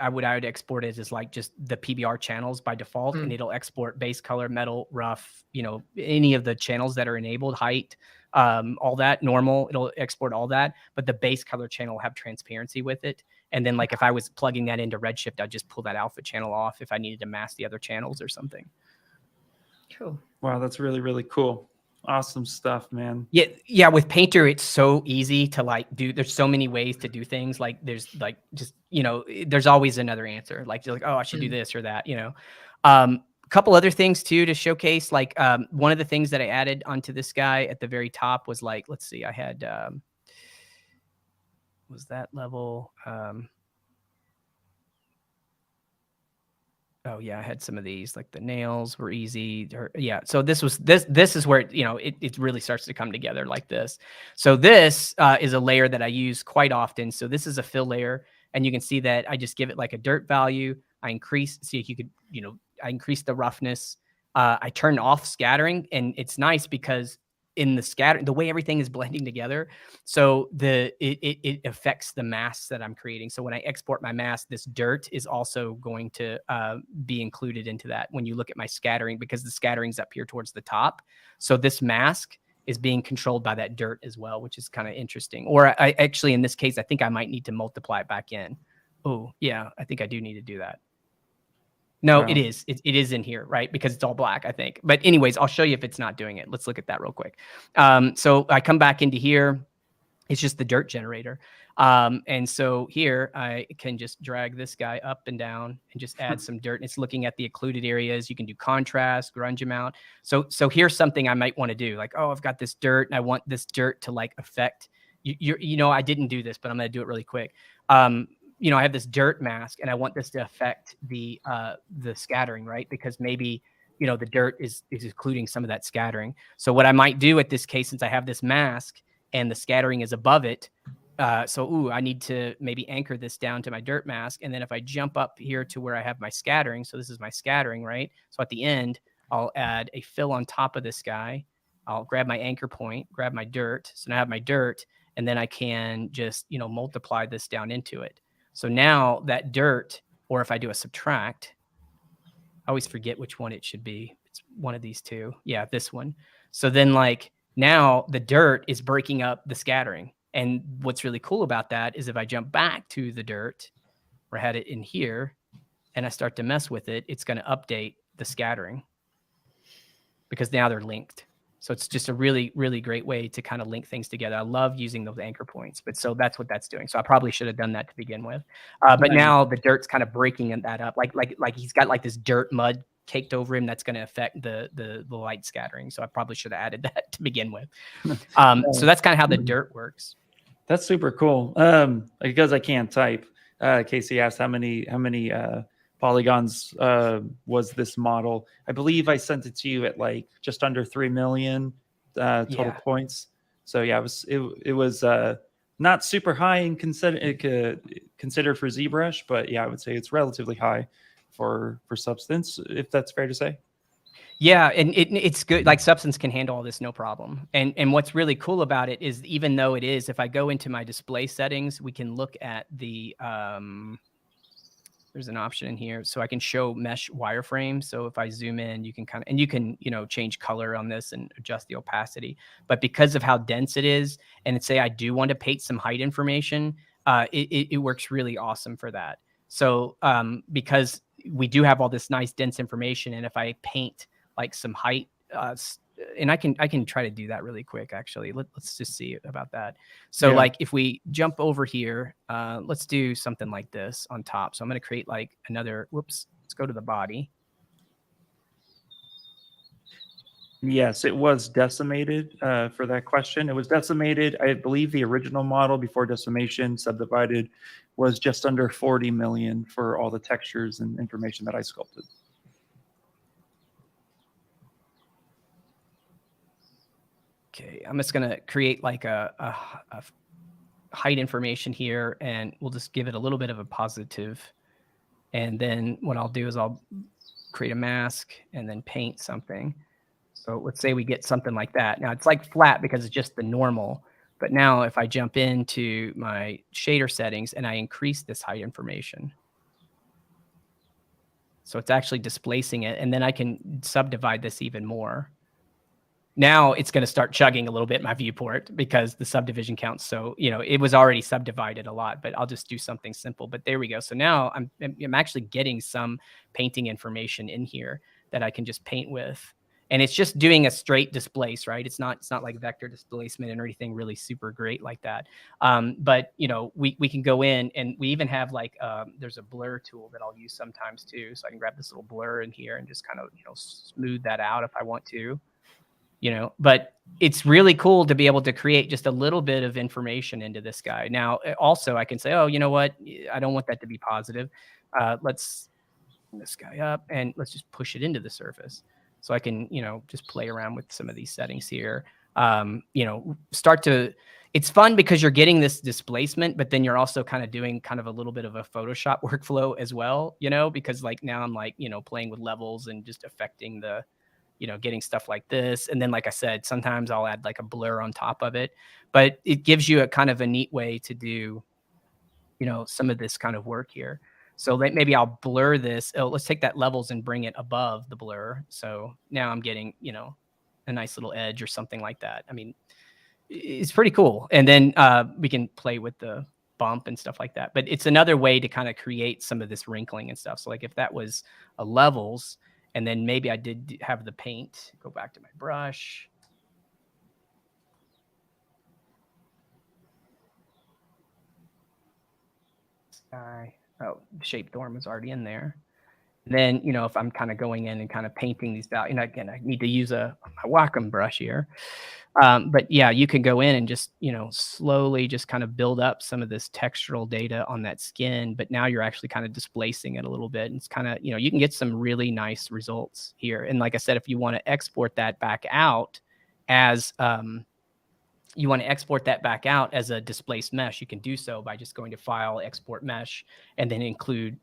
I would export it as like just the PBR channels by default, and it'll export base color, metal, rough, any of the channels that are enabled, height, all that, normal, it'll export all that, but the base color channel will have transparency with it. And then like if I was plugging that into Redshift, I'd just pull that alpha channel off if I needed to mask the other channels or something. Cool. Wow, that's really, really cool. Awesome stuff, man. Yeah, yeah. With Painter, it's so easy to like do. There's so many ways to do things. Like there's like just there's always another answer. Like you're like, oh, I should do this or that. A couple other things too to showcase. Like one of the things that I added onto this guy at the very top was like, let's see, I had was that level. Oh yeah, I had some of these, like the nails were easy. Yeah, so this is where it really starts to come together like this. So this is a layer that I use quite often. So this is a fill layer, and you can see that I just give it like a dirt value. I increase, see if you could, I increase the roughness. I turn off scattering, and it's nice because in the scatter, the way everything is blending together, so it affects the masks that I'm creating. So when I export my mask, this dirt is also going to be included into that when you look at my scattering, because the scattering's up here towards the top. So this mask is being controlled by that dirt as well, which is kind of interesting. Or I actually, in this case, I think I might need to multiply it back in. Oh yeah, I think I do need to do that. No, it is. It is in here, right? Because it's all black, I think. But anyways, I'll show you if it's not doing it. Let's look at that real quick. So I come back into here. It's just the dirt generator. And so here I can just drag this guy up and down and just add some dirt. And it's looking at the occluded areas. You can do contrast, grunge amount. So here's something I might want to do. Like, oh, I've got this dirt and I want this dirt to like affect, I didn't do this, but I'm going to do it really quick. I have this dirt mask and I want this to affect the scattering, right? Because maybe, the dirt is including some of that scattering. So what I might do at this case, since I have this mask and the scattering is above it, I need to maybe anchor this down to my dirt mask. And then if I jump up here to where I have my scattering, so this is my scattering, right? So at the end, I'll add a fill on top of this guy. I'll grab my anchor point, grab my dirt. So now I have my dirt, and then I can just, multiply this down into it. So now that dirt, or if I do a subtract, I always forget which one it should be. It's one of these two. Yeah, this one. So then like now the dirt is breaking up the scattering. And what's really cool about that is if I jump back to the dirt, where I had it in here, and I start to mess with it, it's going to update the scattering because now they're linked. So it's just a really, really great way to kind of link things together. I love using those anchor points, but so that's what that's doing. So I probably should have done that to begin with. But now the dirt's kind of breaking that up. Like he's got like this dirt mud caked over him that's going to affect the light scattering. So I probably should have added that to begin with. So that's kind of how the dirt works. That's super cool. Because I can't type. Casey asked how many polygons was this model. I believe I sent it to you at like just under 3 million total points. So yeah, it was not super high and considered for ZBrush, but yeah, I would say it's relatively high for Substance, if that's fair to say. Yeah, and it's good. Like Substance can handle all this no problem. And what's really cool about it is, even though it is, if I go into my display settings, we can look at the there's an option in here, so I can show mesh wireframe. So if I zoom in, you can change color on this and adjust the opacity. But because of how dense it is, and say I do want to paint some height information, it works really awesome for that. So because we do have all this nice dense information, and if I paint like some height, and I can try to do that really quick. Actually, let's just see about that. So like if we jump over here, let's do something like this on top. So I'm going to create like another. Whoops. Let's go to the body. Yes, it was decimated for that question. It was decimated. I believe the original model before decimation subdivided was just under 40 million for all the textures and information that I sculpted. Okay, I'm just going to create like a height information here, and we'll just give it a little bit of a positive. And then what I'll do is I'll create a mask and then paint something. So let's say we get something like that. Now it's like flat because it's just the normal. But now if I jump into my shader settings and I increase this height information, so it's actually displacing it, and then I can subdivide this even more. Now it's going to start chugging a little bit, my viewport, because the subdivision counts. So, it was already subdivided a lot, but I'll just do something simple. But there we go. So now I'm actually getting some painting information in here that I can just paint with. And it's just doing a straight displace, right? It's not like vector displacement or anything really super great like that. But you know, we can go in, and we even have like there's a blur tool that I'll use sometimes too. So I can grab this little blur in here and just kind of, you know, smooth that out if I want to. You know, but it's really cool to be able to create just a little bit of information into this guy. Now, also I can say, oh, you know what? I don't want that to be positive. Let's bring this guy up and let's just push it into the surface. So I can, you know, just play around with some of these settings here. You know, it's fun because you're getting this displacement, but then you're also kind of doing kind of a little bit of a Photoshop workflow as well, you know, because like now I'm like, you know, playing with levels and just affecting the, you know, getting stuff like this. And then, like I said, sometimes I'll add like a blur on top of it, but it gives you a kind of a neat way to do, you know, some of this kind of work here. So maybe I'll blur this. Oh, let's take that levels and bring it above the blur. So now I'm getting, you know, a nice little edge or something like that. I mean, it's pretty cool. And then we can play with the bump and stuff like that. But it's another way to kind of create some of this wrinkling and stuff. So like if that was a levels, and then maybe I did have the paint, go back to my brush. This guy, oh, shape dorm was already in there. And then, you know, if I'm kind of going in and kind of painting these values, and again, I need to use my Wacom brush here. But yeah, you can go in and just, you know, slowly just kind of build up some of this textural data on that skin. But now you're actually kind of displacing it a little bit. And it's kind of, you know, you can get some really nice results here. And like I said, if you want to export that back out as a displaced mesh, you can do so by just going to File, Export Mesh, and then include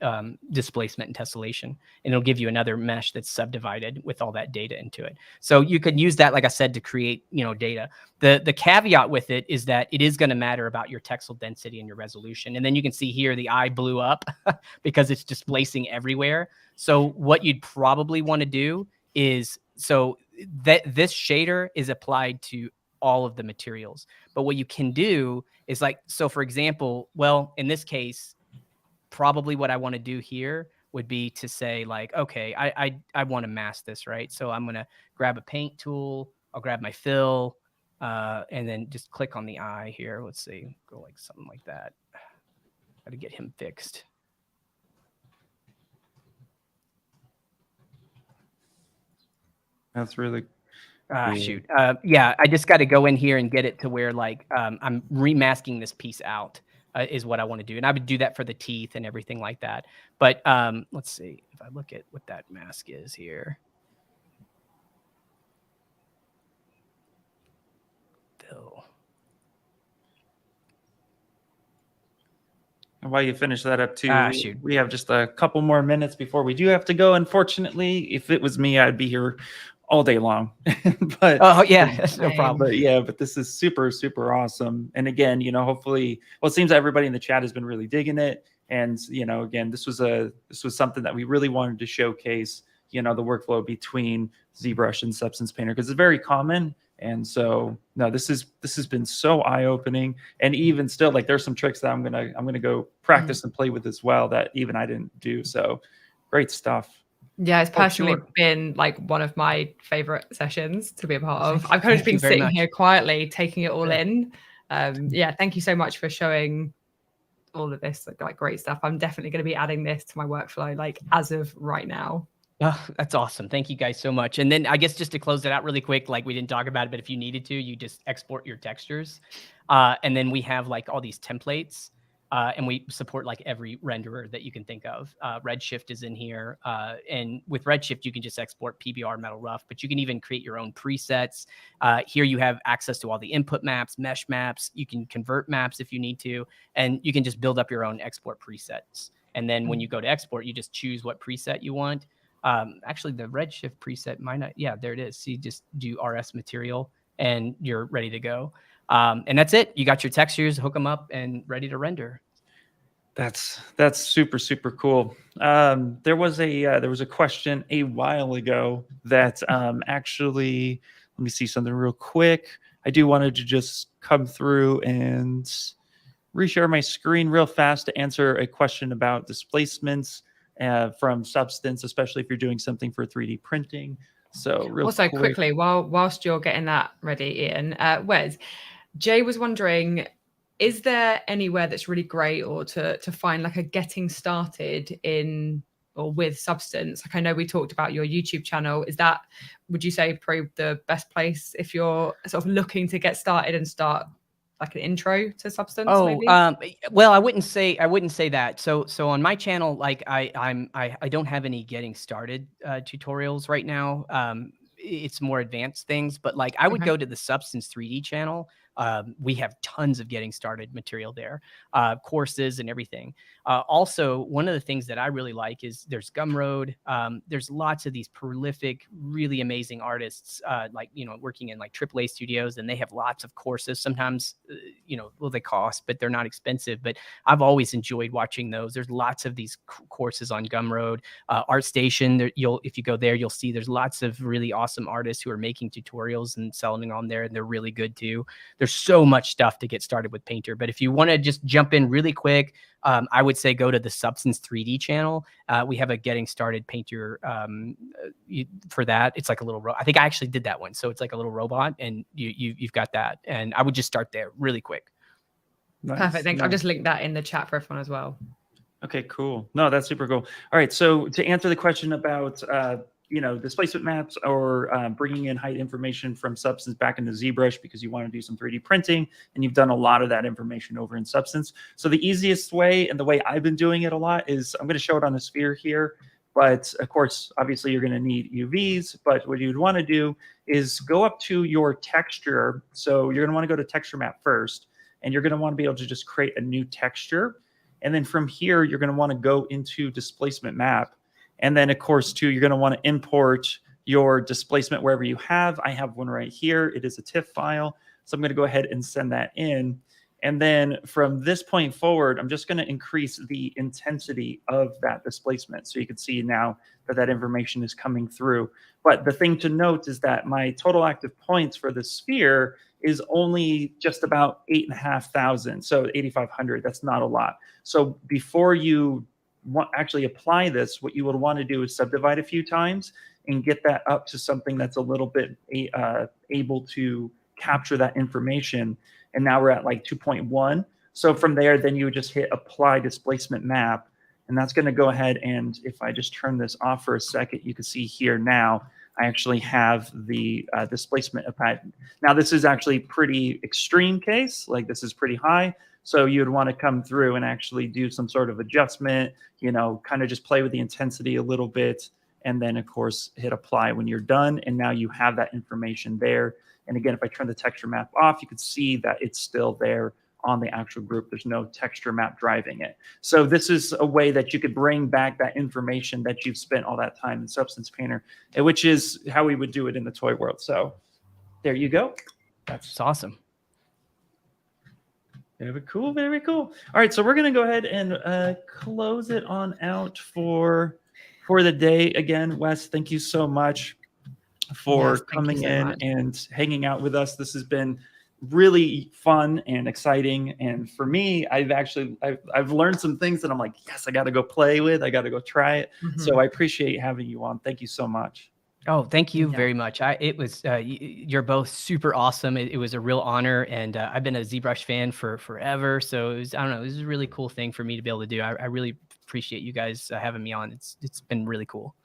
displacement and tessellation. And it'll give you another mesh that's subdivided with all that data into it. So you can use that, like I said, to create, you know, data. The caveat with it is that it is going to matter about your texel density and your resolution. And then you can see here the eye blew up because it's displacing everywhere. So what you'd probably want to do is, so that this shader is applied to all of the materials. But what you can do is like, so for example, well, in this case, probably what I want to do here would be to say like, okay, I want to mask this, right? So I'm going to grab a paint tool. I'll grab my fill and then just click on the eye here. Let's see, go like something like that. Got to get him fixed. That's really shoot. Yeah, I just got to go in here and get it to where like I'm remasking this piece out is what I want to do. And I would do that for the teeth and everything like that. But let's see if I look at what that mask is here. Bill. And while you finish that up too, shoot. we have just a couple more minutes before we do have to go. Unfortunately, if it was me, I'd be here all day long. But oh yeah, that's no problem. But yeah, but this is super, super awesome. And again, you know, hopefully, well, it seems everybody in the chat has been really digging it. And you know, again, this was something that we really wanted to showcase, you know, the workflow between ZBrush and Substance Painter, because it's very common. And so no, this has been so eye-opening. And even still, like there's some tricks that I'm gonna go practice and play with as well that even I didn't do. So great stuff. Yeah, it's personally been like one of my favorite sessions to be a part of. I've kind of been sitting here quietly, taking it all in. Yeah, thank you so much for showing all of this like great stuff. I'm definitely going to be adding this to my workflow like as of right now. Oh, that's awesome. Thank you guys so much. And then I guess just to close it out really quick, like we didn't talk about it, but if you needed to, you just export your textures. And then we have like all these templates. And we support like every renderer that you can think of. Redshift is in here. And with Redshift, you can just export PBR Metal Rough, but you can even create your own presets. Here you have access to all the input maps, mesh maps. You can convert maps if you need to, and you can just build up your own export presets. And then when you go to export, you just choose what preset you want. Actually, the Redshift preset might not. Yeah, there it is. So you just do RS material and you're ready to go. And that's it. You got your textures, hook them up, and ready to render. That's super, super cool. There was a question a while ago that actually, let me see something real quick. I do wanted to just come through and reshare my screen real fast to answer a question about displacements from Substance, especially if you're doing something for 3D printing. So real also quick. quickly, whilst you're getting that ready, Ian, Wes, Jay was wondering, is there anywhere that's really great or to find like a getting started in or with Substance? Like I know we talked about your YouTube channel. Is that, would you say, probably the best place if you're sort of looking to get started and start like an intro to Substance? Oh, maybe? well, I wouldn't say that. So on my channel, like I don't have any getting started tutorials right now. It's more advanced things, but like I would Okay. go to the Substance 3D channel. We have tons of getting started material there, courses and everything. Also, one of the things that I really like is there's Gumroad. There's lots of these prolific, really amazing artists, like, you know, working in like AAA studios, and they have lots of courses. Sometimes, you know, well, they cost, but they're not expensive. But I've always enjoyed watching those. There's lots of these courses on Gumroad. ArtStation, there, if you go there, you'll see there's lots of really awesome artists who are making tutorials and selling on there, and they're really good too. There's so much stuff to get started with Painter. But if you want to just jump in really quick, I would say go to the Substance 3D channel. We have a getting started Painter for that. It's like a little, I think I actually did that one. So it's like a little robot, and you've got that. And I would just start there really quick. Nice. Perfect. Thanks. Nice. I'll just link that in the chat for everyone as well. Okay, cool. No, that's super cool. All right. So to answer the question about, you know, displacement maps or bringing in height information from Substance back into ZBrush because you want to do some 3D printing, and you've done a lot of that information over in Substance. So the easiest way, and the way I've been doing it a lot, is I'm going to show it on the sphere here. But of course, obviously, you're going to need UVs. But what you'd want to do is go up to your texture. So you're going to want to go to texture map first, and you're going to want to be able to just create a new texture. And then from here, you're going to want to go into displacement map. And then, of course, too, you're going to want to import your displacement wherever you have. I have one right here. It is a TIFF file. So I'm going to go ahead and send that in. And then from this point forward, I'm just going to increase the intensity of that displacement. So you can see now that that information is coming through. But the thing to note is that my total active points for the sphere is only just about 8,500. So 8,500, that's not a lot. So before you actually apply this, what you would want to do is subdivide a few times and get that up to something that's a little bit able to capture that information. And now we're at like 2.1. So from there, then you would just hit apply displacement map. And that's going to go ahead, and if I just turn this off for a second, you can see here now, I actually have the displacement applied. Now this is actually pretty extreme case, like this is pretty high. So you would want to come through and actually do some sort of adjustment, you know, kind of just play with the intensity a little bit. And then, of course, hit apply when you're done. And now you have that information there. And again, if I turn the texture map off, you can see that it's still there on the actual group. There's no texture map driving it. So this is a way that you could bring back that information that you've spent all that time in Substance Painter, which is how we would do it in the toy world. So there you go. That's awesome. Very cool, very cool. All right, so we're going to go ahead and close it on out for the day. Again, Wes, thank you so much for coming in and hanging out with us. This has been really fun and exciting. And for me, I've learned some things that I'm like, yes, I got to go play with. I got to go try it. Mm-hmm. So I appreciate having you on. Thank you so much. Oh, thank you very much. It was you're both super awesome. It was a real honor, and I've been a ZBrush fan for forever. So it was, I don't know, this is a really cool thing for me to be able to do. I really appreciate you guys having me on. It's been really cool.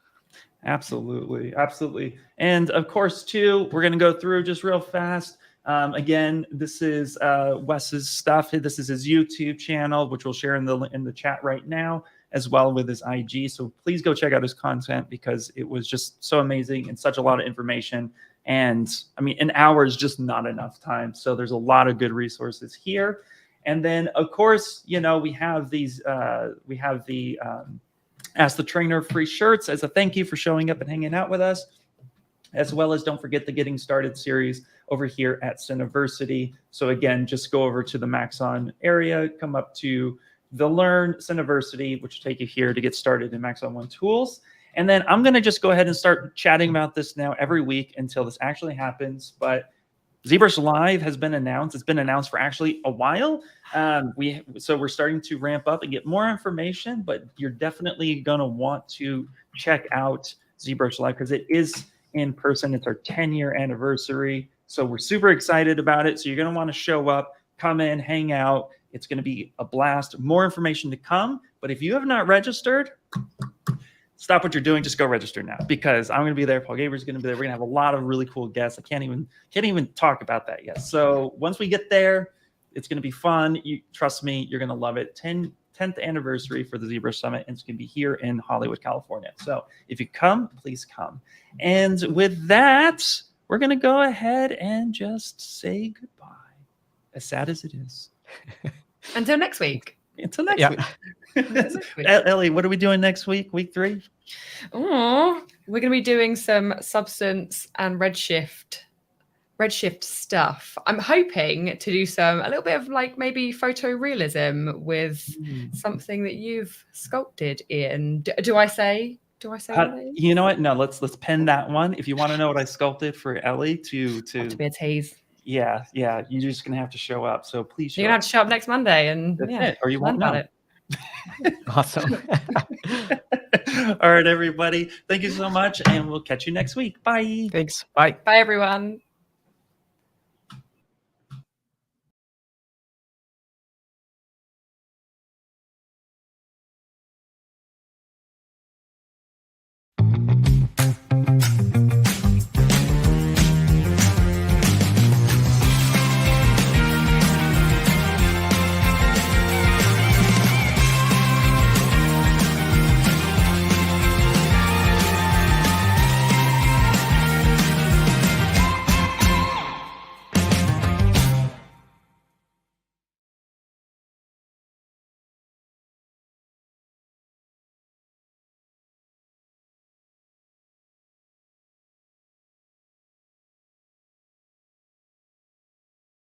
Absolutely, absolutely. And of course, too, we're going to go through just real fast. Again, this is Wes's stuff. This is his YouTube channel, which we'll share in the chat right now, as well with his IG. So please go check out his content because it was just so amazing and such a lot of information. And I mean, an hour is just not enough time. So there's a lot of good resources here. And then, of course, you know, we have these, we have the Ask the Trainer free shirts as a thank you for showing up and hanging out with us, as well as don't forget the Getting Started series over here at Cineversity. So again, just go over to the Maxon area, come up to the Learn Cineversity, which will take you here to get started in Maxon One tools. And then I'm going to just go ahead and start chatting about this now every week until this actually happens. But ZBrush Live has been announced. It's been announced for actually a while. So we're starting to ramp up and get more information, but you're definitely going to want to check out ZBrush Live because it is in person. It's our 10-year anniversary. So we're super excited about it. So you're going to want to show up, come in, hang out. It's going to be a blast. More information to come. But if you have not registered, stop what you're doing. Just go register now, because I'm going to be there. Paul Gaber's going to be there. We're going to have a lot of really cool guests. I can't even talk about that yet. So once we get there, it's going to be fun. You trust me, you're going to love it. 10th anniversary for the ZBrush Summit, and it's going to be here in Hollywood, California. So if you come, please come. And with that, we're going to go ahead and just say goodbye, as sad as it is. Until next week. Until next week. Ellie, what are we doing next week? Week 3? Oh, we're going to be doing some Substance and Redshift stuff. I'm hoping to do a little bit of like maybe photorealism with something that you've sculpted in. Do I say what it is? You know what? No, let's pen that one. If you want to know what I sculpted for Ellie to be a tease. Yeah, you're just gonna have to show up. So please you're gonna have to show up next Monday and or you won't know it. Awesome. All right, everybody. Thank you so much, and we'll catch you next week. Bye. Thanks. Bye. Bye, everyone.